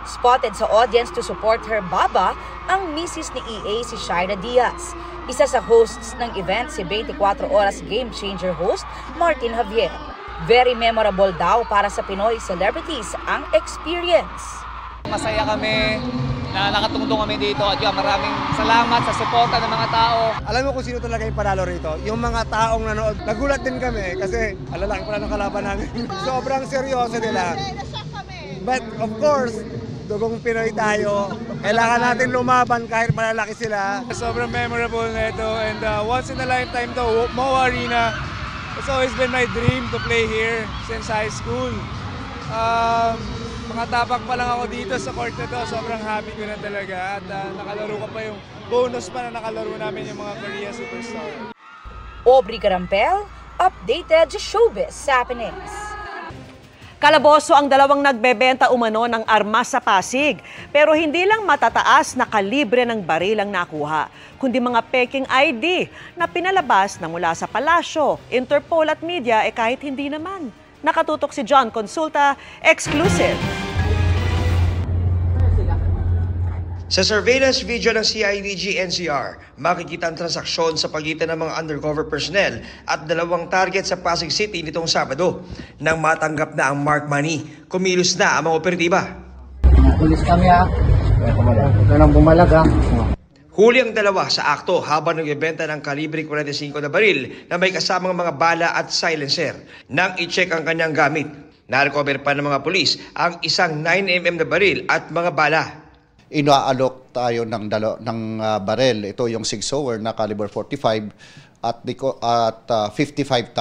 Spotted sa audience to support her baba ang misis ni EA si Shaira Diaz. Isa sa hosts ng event si 24 Oras Game Changer host Martin Javier. Very memorable daw para sa Pinoy celebrities ang experience. Masaya kami na nakatungtong kami dito at maraming salamat sa suporta ng mga tao. Alam mo kung sino talaga yung panalo rito? Yung mga taong nanood. Nagulat din kami kasi alalaki pala ng kalaban namin. Sobrang seryoso nila. But of course, dugong Pinoy tayo. Kailangan natin lumaban kahit malalaki sila. Sobrang memorable na ito and once in a lifetime to Mo Arena. It's always been my dream to play here since high school. Mga tapak pa lang ako dito sa court na to, sobrang happy ko na talaga at nakalaro ko pa yung bonus pa na nakalaro namin yung mga Korea Superstar. Aubrey Carampel, updated showbiz happenings. Kalaboso ang dalawang nagbebenta umano ng armas sa Pasig. Pero hindi lang matataas na kalibre ng baril ang nakuha, kundi mga peking ID na pinalabas na mula sa palasyo, Interpol at media kahit hindi naman. Nakatutok si John Consulta, exclusive. Sa surveillance video ng CIDG-NCR, makikita ang transaksyon sa pagitan ng mga undercover personnel at dalawang target sa Pasig City nitong Sabado. Nang matanggap na ang mark money, kumilos na ang mga operatiba. Pulis kami ito nang bumalag Huli ang dalawa sa akto habang nagbebenta ng kalibre 45 na baril na may kasamang mga bala at silencer. Nang i-check ang kanyang gamit, na-recover pa ng mga pulis ang isang 9mm na baril at mga bala. Inaalok tayo ng baril. Ito yung Sig Sauer na caliber 45 at 55,000.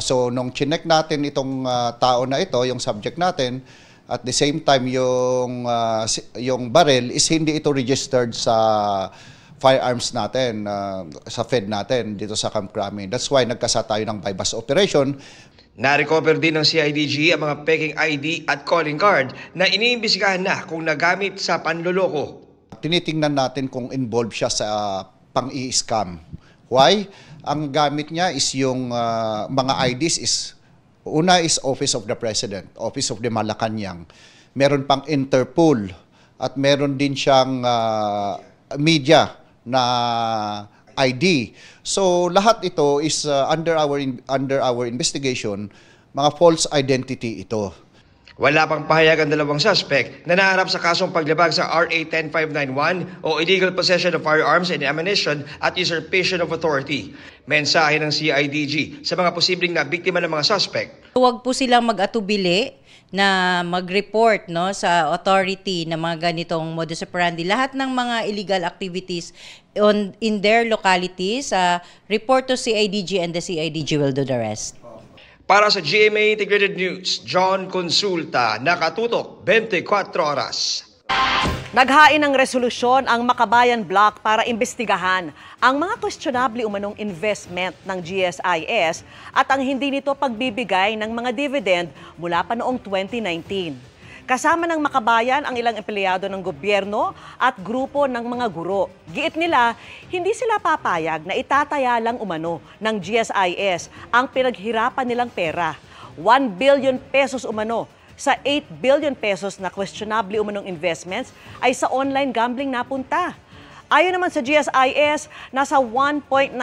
So nung chinek natin itong tao na ito, yung subject natin, at the same time, yung barrel is hindi ito registered sa firearms natin, sa Fed natin dito sa Camp Crame. That's why nagkasa tayo ng bypass operation. Na-recover din ng CIDG ang mga peking ID at calling card na iniimbestigahan na kung nagamit sa panloloko. Tinitingnan natin kung involved siya sa pang-i-scam. Why? Ang gamit niya is yung mga IDs is una is Office of the President, Office of the Malacanang. Meron pang Interpol at meron din siyang media na ID. So lahat ito is under our investigation, mga false identity ito. Wala pang pahayag ang dalawang suspect na naharap sa kasong paglabag sa RA 10591 o illegal possession of firearms and ammunition at usurpation of authority. Mensahe ng CIDG sa mga posibleng na biktima ng mga suspect. Huwag po silang mag-atubili na mag-report sa authority na mga ganitong modus operandi. Lahat ng mga illegal activities in their localities, report to CIDG and the CIDG will do the rest. Para sa GMA Integrated News, John Consulta, nakatutok 24 oras. Naghain ng resolusyon ang Makabayan Block para imbestigahan ang mga questionable umanong investment ng GSIS at ang hindi nito pagbibigay ng mga dividend mula pa noong 2019. Kasama ng Makabayan ang ilang empleyado ng gobyerno at grupo ng mga guro. Giit nila, hindi sila papayag na itataya lang umano ng GSIS ang pinaghirapan nilang pera. 1 billion pesos umano sa 8 billion pesos na questionable umanong investments ay sa online gambling napunta. Ayon naman sa GSIS, nasa 1.92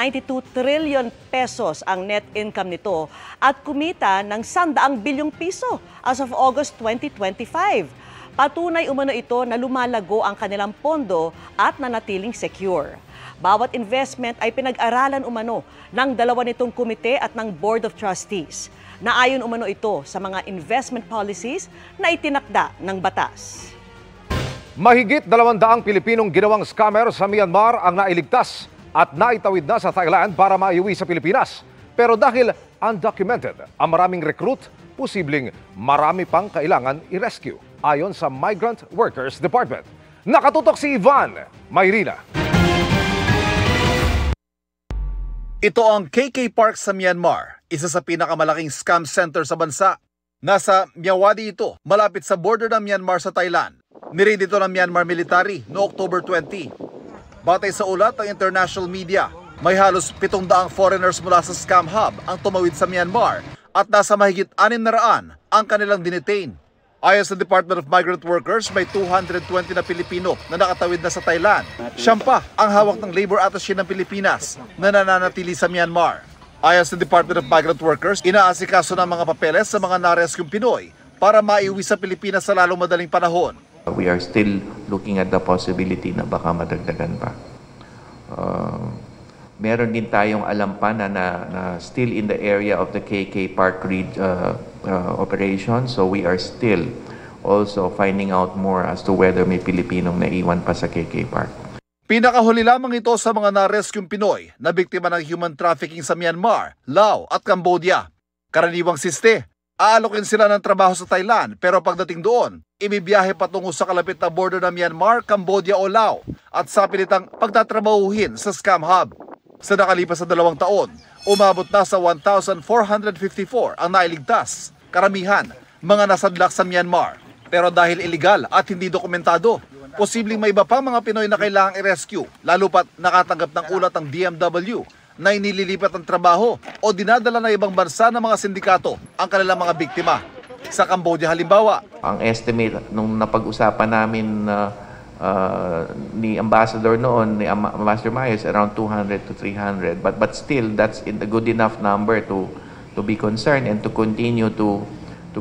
trillion pesos ang net income nito at kumita ng 100 bilyong piso as of August 2025. Patunay umano ito na lumalago ang kanilang pondo at nanatiling secure. Bawat investment ay pinag-aralan umano ng dalawa nitong komite at ng Board of Trustees. Naayon umano ito sa mga investment policies na itinakda ng batas. Mahigit 200 Pilipinong ginawang scammer sa Myanmar ang nailigtas at naitawid na sa Thailand para maiuwi sa Pilipinas. Pero dahil undocumented ang maraming recruit, posibleng marami pang kailangan i-rescue ayon sa Migrant Workers Department. Nakatutok si Ivan Mayrina. Ito ang KK Park sa Myanmar, isa sa pinakamalaking scam center sa bansa. Nasa Myawaddy ito, malapit sa border ng Myanmar sa Thailand. Nireid ito ng Myanmar Military noong October 20. Batay sa ulat ng international media, May halos 700 foreigners mula sa scam hub ang tumawid sa Myanmar at nasa mahigit 600 ang kanilang dinetain. Ayon sa Department of Migrant Workers, may 220 na Pilipino na nakatawid na sa Thailand. Siyam pa ang hawak ng labor attaché ng Pilipinas na nananatili sa Myanmar. Ayon sa Department of Migrant Workers, inaasikaso ng mga papeles sa mga naresyong Pinoy para maiuwi sa Pilipinas sa lalong madaling panahon. We are still looking at the possibility na baka madagdagan pa. Meron din tayong alam pa na still in the area of the KK Park operation. So we are still also finding out more as to whether may Pilipinong naiwan pa sa KK Park. Pinakahuli lamang ito sa mga naresyong Pinoy na biktima ng human trafficking sa Myanmar, Laos at Cambodia. Karaniwang siste, aalokin sila ng trabaho sa Thailand pero pagdating doon, ibibiyahe patungo sa kalapit na border ng Myanmar, Cambodia o Laos at sa pilitang pagtatrabahuhin sa scam hub. Sa nakalipas na 2 taon, umabot na sa 1,454 ang nailigtas. Karamihan, mga nasadlak sa Myanmar. Pero dahil illegal at hindi dokumentado, posibleng may iba pang mga Pinoy na kailangang i-rescue, lalo pat nakatanggap ng ulat ng DMW na inililipat ang trabaho o dinadala na ibang bansa ng mga sindikato ang kanilang mga biktima. Sa Cambodia halimbawa, ang estimate nung napag-usapan namin ni Ambassador noon, ni Ambassador Mayos, around 200 to 300. But still, that's a good enough number to be concerned and to continue to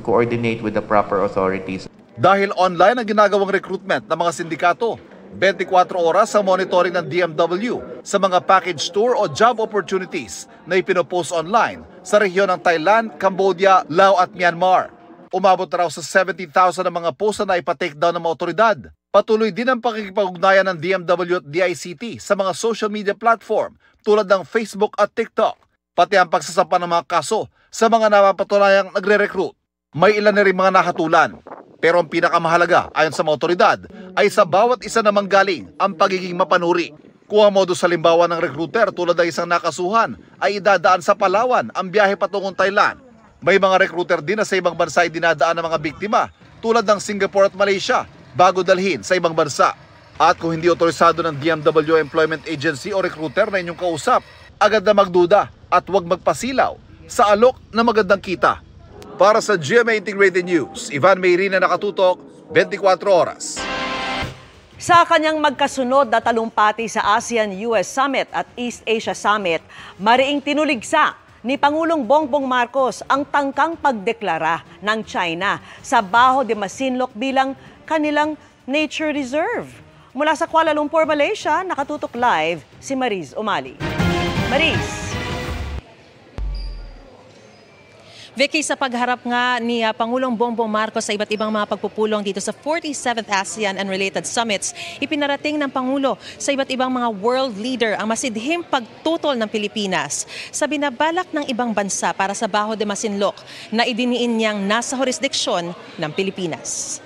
coordinate with the proper authorities. Dahil online ang ginagawang recruitment ng mga sindikato, 24 oras ang monitoring ng DMW sa mga package tour o job opportunities na ipinopost online sa rehiyon ng Thailand, Cambodia, Laos at Myanmar. Umabot raw sa 70,000 ang mga post na ipa-take down ng mga otoridad. Patuloy din ang pakikipag-ugnayan ng DMW at DICT sa mga social media platform tulad ng Facebook at TikTok, pati ang pagsasampa ng mga kaso sa mga napapatunayang nagre-recruit. May ilan na rin mga nakatulan. Pero ang pinakamahalaga ayon sa mga otoridad ay sa bawat isa namang galing ang pagiging mapanuri. Kung ang modus halimbawa ng recruiter tulad ng isang nakasuhan ay idadaan sa Palawan ang biyahe patungong Thailand, may mga recruiter din na sa ibang bansa ay dinadaan ng mga biktima tulad ng Singapore at Malaysia bago dalhin sa ibang bansa. At kung hindi otorisado ng DMW Employment Agency o recruiter na inyong kausap, agad na magduda at huwag magpasilaw sa alok na magandang kita. Para sa GMA Integrated News, Ivan Mayrina, nakatutok, 24 oras. Sa kanyang magkasunod na talumpati sa ASEAN-US Summit at East Asia Summit, mariing tinuligsa ni Pangulong Bongbong Marcos ang tangkang pagdeklara ng China sa Baho de Masinloc bilang kanilang nature reserve. Mula sa Kuala Lumpur, Malaysia, nakatutok live si Mariz Umali. Mariz. Vicky, sa pagharap nga ni Pangulong Bongbong Marcos sa iba't ibang mga pagpupulong dito sa 47th ASEAN and related summits, ipinarating ng Pangulo sa iba't ibang mga world leader ang masidhing pagtutol ng Pilipinas sa binabalak ng ibang bansa para sa Baho de Masinloc na idiniin niyang nasa jurisdiksyon ng Pilipinas.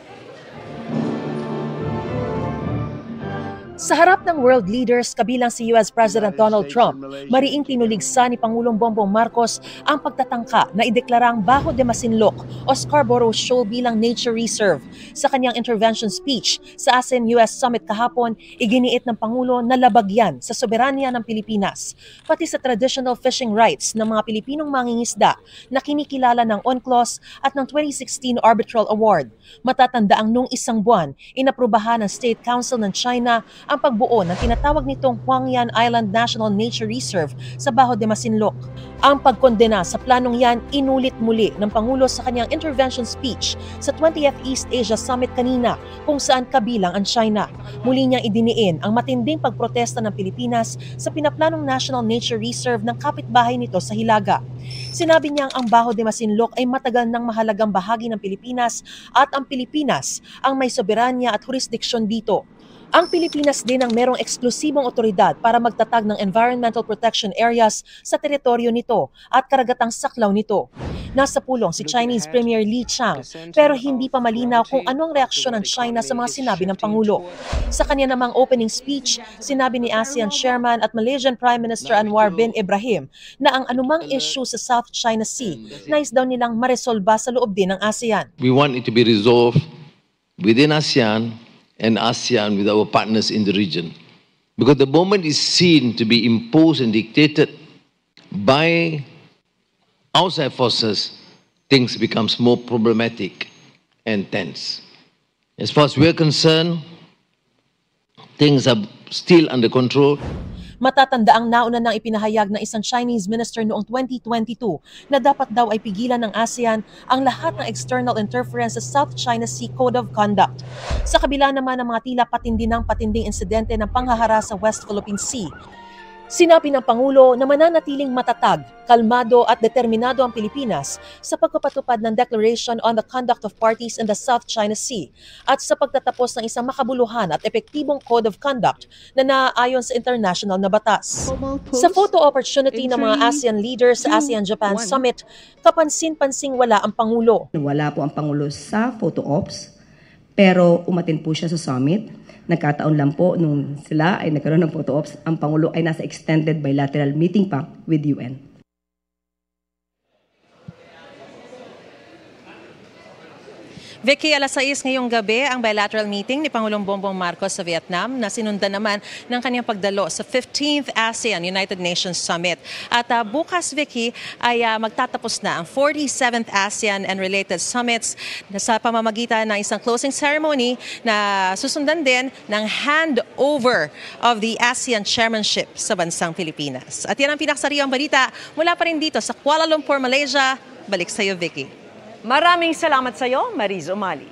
Sa harap ng world leaders kabilang si US President Donald Trump, mariing tinuligsa ni Pangulong Bongbong Marcos ang pagtatangka na ideklara ang Baho de Masinloc o Scarborough Shoal bilang nature reserve. Sa kanyang intervention speech sa ASEAN-US Summit kahapon, iginiit ng Pangulo na labag yan sa soberanya ng Pilipinas, pati sa traditional fishing rights ng mga Pilipinong mangingisda na kinikilala ng UNCLOS at ng 2016 Arbitral Award. Matatandaang nung isang buwan, inaprubahan ng State Council ng China ang pagbuo ng tinatawag nitong Huangyan Island National Nature Reserve sa Baho de Masinloc. Ang pagkondena sa planong yan inulit muli ng Pangulo sa kanyang intervention speech sa 20th East Asia Summit kanina kung saan kabilang ang China. Muli niyang idiniin ang matinding pagprotesta ng Pilipinas sa pinaplanong National Nature Reserve ng kapitbahay nito sa Hilaga. Sinabi niyang ang Baho de Masinloc ay matagal ng mahalagang bahagi ng Pilipinas at ang Pilipinas ang may soberanya at jurisdiksyon dito. Ang Pilipinas din ang merong eksklusibong otoridad para magtatag ng environmental protection areas sa teritoryo nito at karagatang saklaw nito. Nasa pulong si Chinese Premier Li Qiang pero hindi pa malinaw kung anong reaksyon ng China sa mga sinabi ng Pangulo. Sa kanya namang opening speech, sinabi ni ASEAN Chairman at Malaysian Prime Minister Anwar bin Ibrahim na ang anumang issue sa South China Sea nais daw nilang maresolba sa loob din ng ASEAN. We want it to be resolved within ASEAN and ASEAN with our partners in the region. Because the moment is seen to be imposed and dictated by outside forces, things becomes more problematic and tense. As far as we're concerned, things are still under control. Matatanda ang nauna nang ipinahayag ng isang Chinese minister noong 2022 na dapat daw ay pigilan ng ASEAN ang lahat ng external interference sa South China Sea Code of Conduct. Sa kabila naman ng mga tila patinding insidente ng panghahara sa West Philippine Sea, sinabi ng Pangulo na mananatiling matatag, kalmado at determinado ang Pilipinas sa pagpapatupad ng Declaration on the Conduct of Parties in the South China Sea at sa pagtatapos ng isang makabuluhan at epektibong Code of Conduct na naaayon sa international na batas. Sa photo opportunity ng mga ASEAN leaders sa ASEAN-Japan Summit, kapansin-pansing wala ang Pangulo. Wala po ang Pangulo sa photo ops, pero umatin po siya sa summit. Nagkataon lang po nung sila ay nagkaroon ng photo ops, ang Pangulo ay nasa extended bilateral meeting pa with UN. Vicky, alas 6 ngayong gabi ang bilateral meeting ni Pangulong Bongbong Marcos sa Vietnam na sinundan naman ng kanyang pagdalo sa 15th ASEAN United Nations Summit. At bukas, Vicky, ay magtatapos na ang 47th ASEAN and related summits sa pamamagitan ng isang closing ceremony na susundan din ng handover of the ASEAN chairmanship sa bansang Pilipinas. At yan ang pinaksariang balita mula pa rin dito sa Kuala Lumpur, Malaysia. Balik sa iyo, Vicky. Maraming salamat sa iyo, Mariz Umali.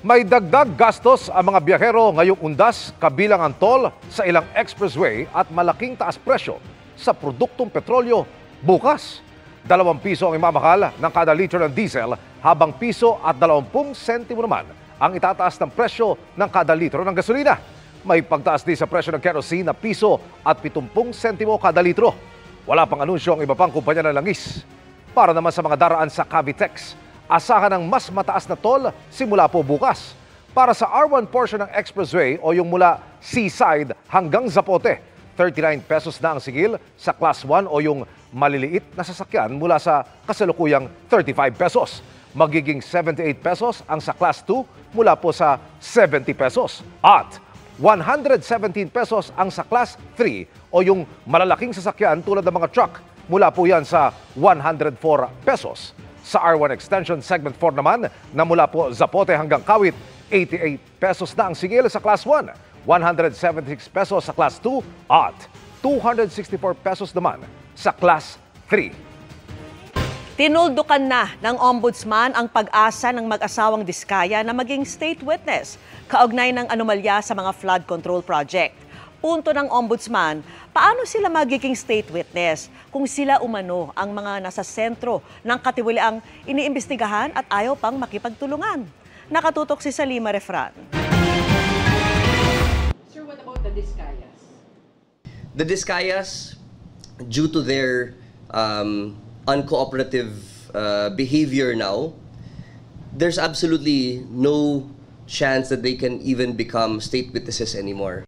May dagdag gastos ang mga biyahero ngayong undas kabilang ang toll sa ilang expressway at malaking taas presyo sa produktong petrolyo bukas. 2 piso ang imamahal ng kada litro ng diesel habang piso at 20 sentimo naman ang itataas ng presyo ng kada litro ng gasolina. May pagtaas din sa presyo ng kerosene na piso at 70 sentimo kada litro. Wala pang anunsyo ang iba pang kumpanya ng langis. Para naman sa mga daraan sa Cavitex, asahan ng mas mataas na toll simula po bukas. Para sa R1 portion ng expressway o yung mula Seaside hanggang Zapote, 39 pesos na ang sigil sa Class 1 o yung maliliit na sasakyan mula sa kasalukuyang 35 pesos. Magiging 78 pesos ang sa Class 2 mula po sa 70 pesos. At 117 pesos ang sa Class 3 o yung malalaking sasakyan tulad ng mga truck. Mula po yan sa 104 pesos. Sa R1 Extension Segment 4 naman, na mula po Zapote hanggang Kawit, 88 pesos na ang sigil sa Class 1, 176 pesos sa Class 2 at 264 pesos naman sa Class 3. Tinuldukan na ng Ombudsman ang pag-asa ng mag-asawang Diskaya na maging state witness kaugnay ng anomalya sa mga flood control project. Punto ng Ombudsman, paano sila magiging state witness kung sila umano ang mga nasa sentro ng katiwaliang iniimbestigahan at ayaw pang makipagtulungan? Nakatutok si Salima Refran. Sir, what about the Diskayas? The Diskayas, due to their uncooperative behavior now, there's absolutely no chance that they can even become state witnesses anymore.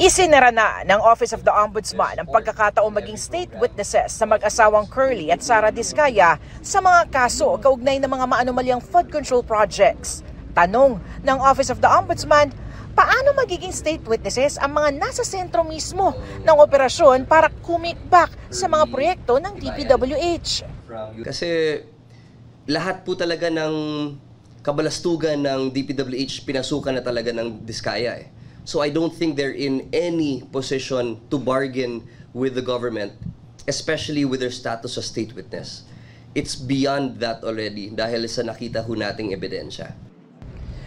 Isinara na ng Office of the Ombudsman ang pagkakataong maging state witnesses sa mag-asawang Curly at Sara Diskaya sa mga kaso kaugnay ng mga maanomalyang flood control projects. Tanong ng Office of the Ombudsman, paano magiging state witnesses ang mga nasa sentro mismo ng operasyon para kumikbak sa mga proyekto ng DPWH? Kasi lahat po talaga ng kabalastugan ng DPWH pinasukan na talaga ng Diskaya eh. So I don't think they're in any position to bargain with the government, especially with their status as state witness. It's beyond that already dahil sa nakita ho nating ebidensya.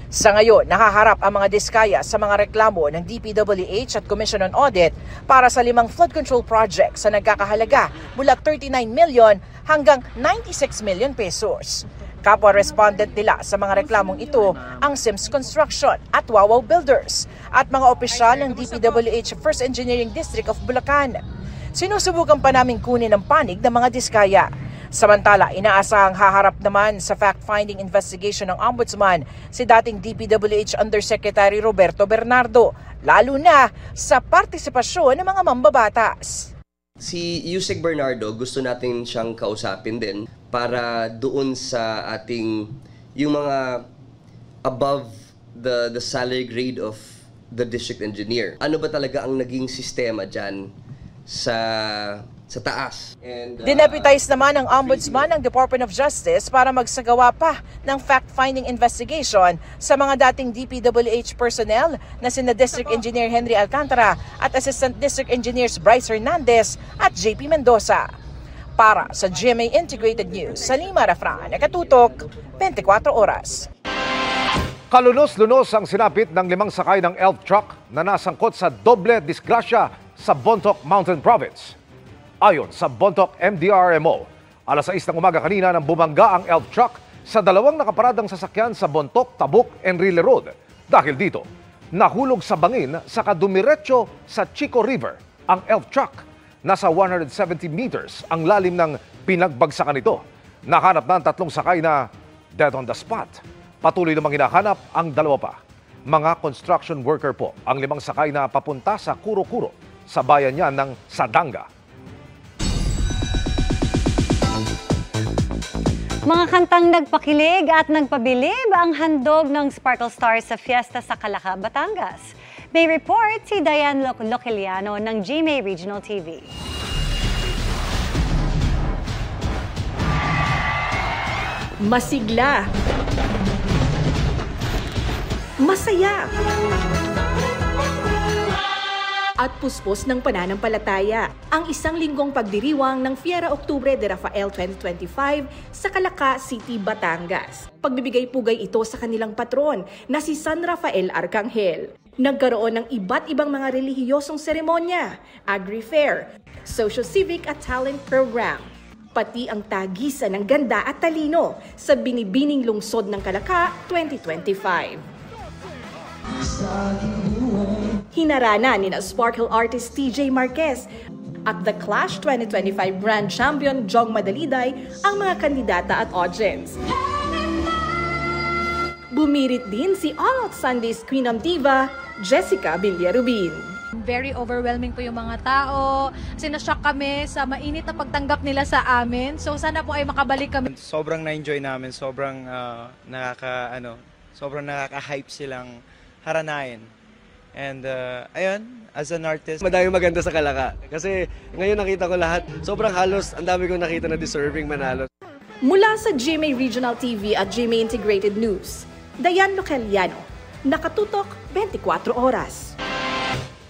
Sa ngayon, nakaharap ang mga Diskaya sa mga reklamo ng DPWH at Commission on Audit para sa 5 flood control projects sa nagkakahalaga mula 39 million hanggang 96 million pesos. Kapwa-respondent nila sa mga reklamong ito ang Sims Construction at Wawaw Builders at mga opisyal ng DPWH First Engineering District of Bulacan. Sinusubukan pa namin kunin ang panig ng mga Diskaya. Samantala, inaasahang haharap naman sa fact-finding investigation ng Ombudsman si dating DPWH Undersecretary Roberto Bernardo, lalo na sa partisipasyon ng mga mambabatas. Si Yusek Bernardo, gusto natin siyang kausapin din para doon sa ating, yung mga above the salary grade of the district engineer. Ano ba talaga ang naging sistema dyan sa taas? Dineputize naman ng Ombudsman ng Department of Justice para magsagawa pa ng fact-finding investigation sa mga dating DPWH personnel na sina District Engineer Henry Alcantara at Assistant District Engineers Bryce Hernandez at JP Mendoza. Para sa GMA Integrated News, Salima Rafran, nakatutok 24 oras. Kalunos-lunos ang sinapit ng 5 sakay ng elf truck na nasangkot sa doble disgrasya sa Bontoc Mountain Province. Ayon sa Bontoc MDRMO, alas 6 ng umaga kanina nang bumangga ang elf truck sa 2 nakaparadang sasakyan sa Bontoc, Tabuk, Enrile Road. Dahil dito, nahulog sa bangin sa kadumiretso sa Chico River ang elf truck. Nasa 170 meters ang lalim ng pinagbagsakan nito. Nahanap na ang 3 sakay na dead on the spot. Patuloy namang hinahanap ang 2 pa. Mga construction worker po ang 5 sakay na papunta sa Kuro-Kuro sa bayan niya ng Sadanga. Mga kantang nagpakilig at nagpabilib ang handog ng Sparkle Stars sa fiesta sa Calaca, Batangas. May report si Diane Loceliano ng GMA Regional TV. Masigla, masaya, at puspos ng pananampalataya ang isang linggong pagdiriwang ng Fiera Octubre de Rafael 2025 sa Calaca City, Batangas. Pagbibigay pugay ito sa kanilang patron na si San Rafael Arcangel. Nagkaroon ng iba't ibang mga relihiyosong seremonya, agri-fair, socio-civic at talent program, pati ang tagisan ng ganda at talino sa binibining lungsod ng Calaca 2025. Hinarana ni Sparkle artist TJ Marquez at The Clash 2025 Grand Champion Jong Madaliday ang mga kandidata at audience. Bumirit din si All Out Sundays Queen of Diva, Jessica Villarubin. Very overwhelming po yung mga tao. Kasi na-shock kami sa mainit na pagtanggap nila sa amin. So sana po ay makabalik kami. Sobrang na-enjoy namin, sobrang nakaka-hype silang haranayin. And ayun, as an artist, madaming maganda sa Calaca. Kasi ngayon nakita ko lahat, sobrang halos, ang dami kong nakita na deserving manalo. Mula sa GMA Regional TV at GMA Integrated News, Diane Loceliano, nakatutok 24 oras.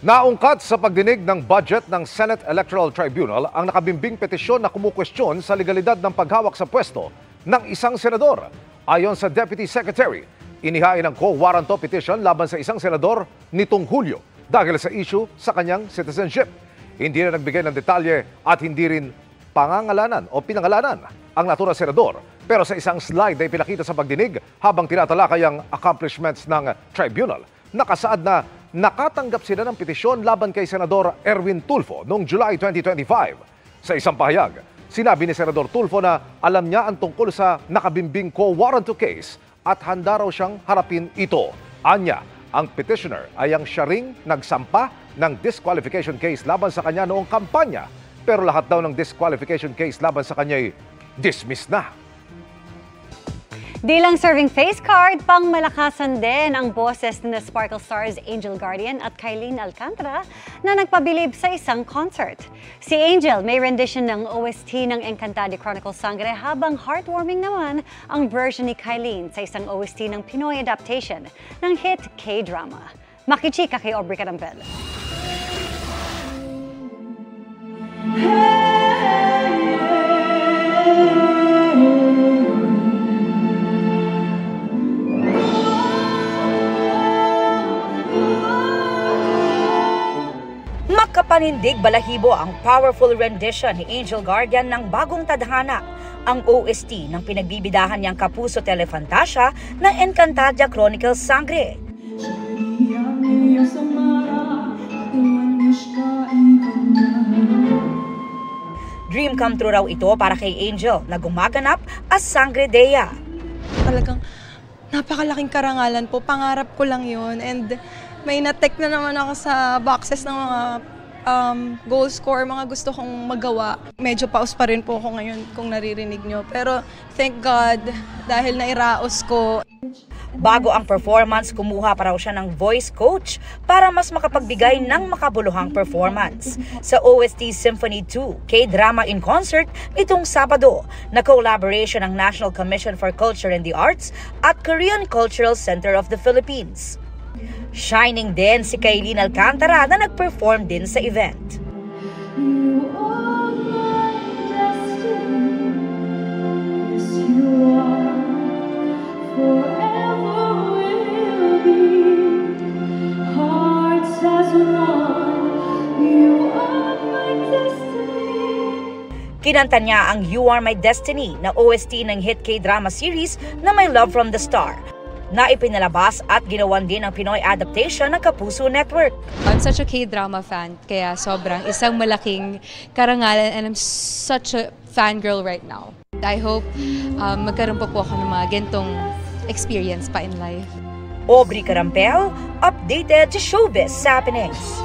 Naungkat sa pagdinig ng budget ng Senate Electoral Tribunal ang nakabimbing petisyon na kumukwestiyon sa legalidad ng paghawak sa pwesto ng isang senador. Ayon sa Deputy Secretary, inihain ang co-warranto petition laban sa isang senador nitong Hulyo dahil sa issue sa kanyang citizenship. Hindi na nagbigay ng detalye at hindi rin pangangalanan o pinangalanan ang naturang senador. Pero sa isang slide na ipinakita sa pagdinig habang tinatalakay ang accomplishments ng tribunal, nakasaad na nakatanggap sila ng petisyon laban kay Senador Erwin Tulfo noong July 2025. Sa isang pahayag, sinabi ni Senador Tulfo na alam niya ang tungkol sa nakabimbing co-warranto case at handa raw siyang harapin ito. Anya, ang petitioner ay ang siya ring nagsampa ng disqualification case laban sa kanya noong kampanya. Pero lahat daw ng disqualification case laban sa kanya ay dismiss na. Di lang serving face card, pang malakasan din ang boses ni Sparkle Stars Angel Guardian at Kylene Alcantara na nagpabilib sa isang concert. Si Angel may rendition ng OST ng Encantado Chronicles Sangre habang heartwarming naman ang version ni Kylene sa isang OST ng Pinoy adaptation ng hit K-drama. Makichika kay Aubrey Carampel. Makapanindig balahibo ang powerful rendition ni Angel Guardian ng Bagong Tadhana, ang OST ng pinagbibidahan niyang Kapuso Telefantasia ng Encantadia Chronicles Sangre. Dream come true raw ito para kay Angel na gumaganap as Sangre Dea. Talagang napakalaking karangalan po, pangarap ko lang yun, and may na-tick na naman ako sa boxes ng mga goals ko or mga gusto kong magawa. Medyo paus pa rin po ako ngayon kung naririnig nyo. Pero thank God dahil nairaos ko. Bago ang performance, kumuha pa raw siya ng voice coach para mas makapagbigay ng makabuluhang performance. Sa OST Symphony 2, K-Drama in Concert, itong Sabado, na collaboration ng National Commission for Culture and the Arts at Korean Cultural Center of the Philippines. Shining din si Kailin Alcantara na nag-perform din sa event. Kinanta niya ang You Are My Destiny na OST ng hit K-drama series na My Love from the Star, na ipinalabas at ginawan din ang Pinoy adaptation ng Kapuso Network. I'm such a K-drama fan, kaya sobrang isang malaking karangalan and I'm such a fangirl right now. I hope magkaroon po ako ng mga gantong experience pa in life. Aubrey Carampel, updated to showbiz happenings.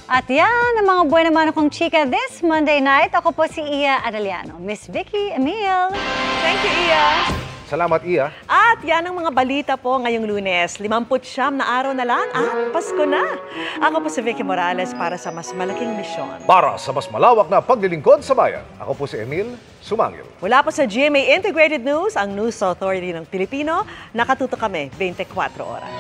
At yan ang mga buwan naman akong chika this Monday night. Ako po si Iya Arellano. Miss Vicky Emil. Thank you, Iya. Salamat, Iya. At yan ang mga balita po ngayong Lunes. 59 na araw na lang at Pasko na. Ako po si Vicky Morales para sa mas malaking misyon. Para sa mas malawak na paglilingkod sa bayan, ako po si Emil Sumangil. Mula po sa GMA Integrated News, ang News Authority ng Pilipino, nakatuto kami 24 oras.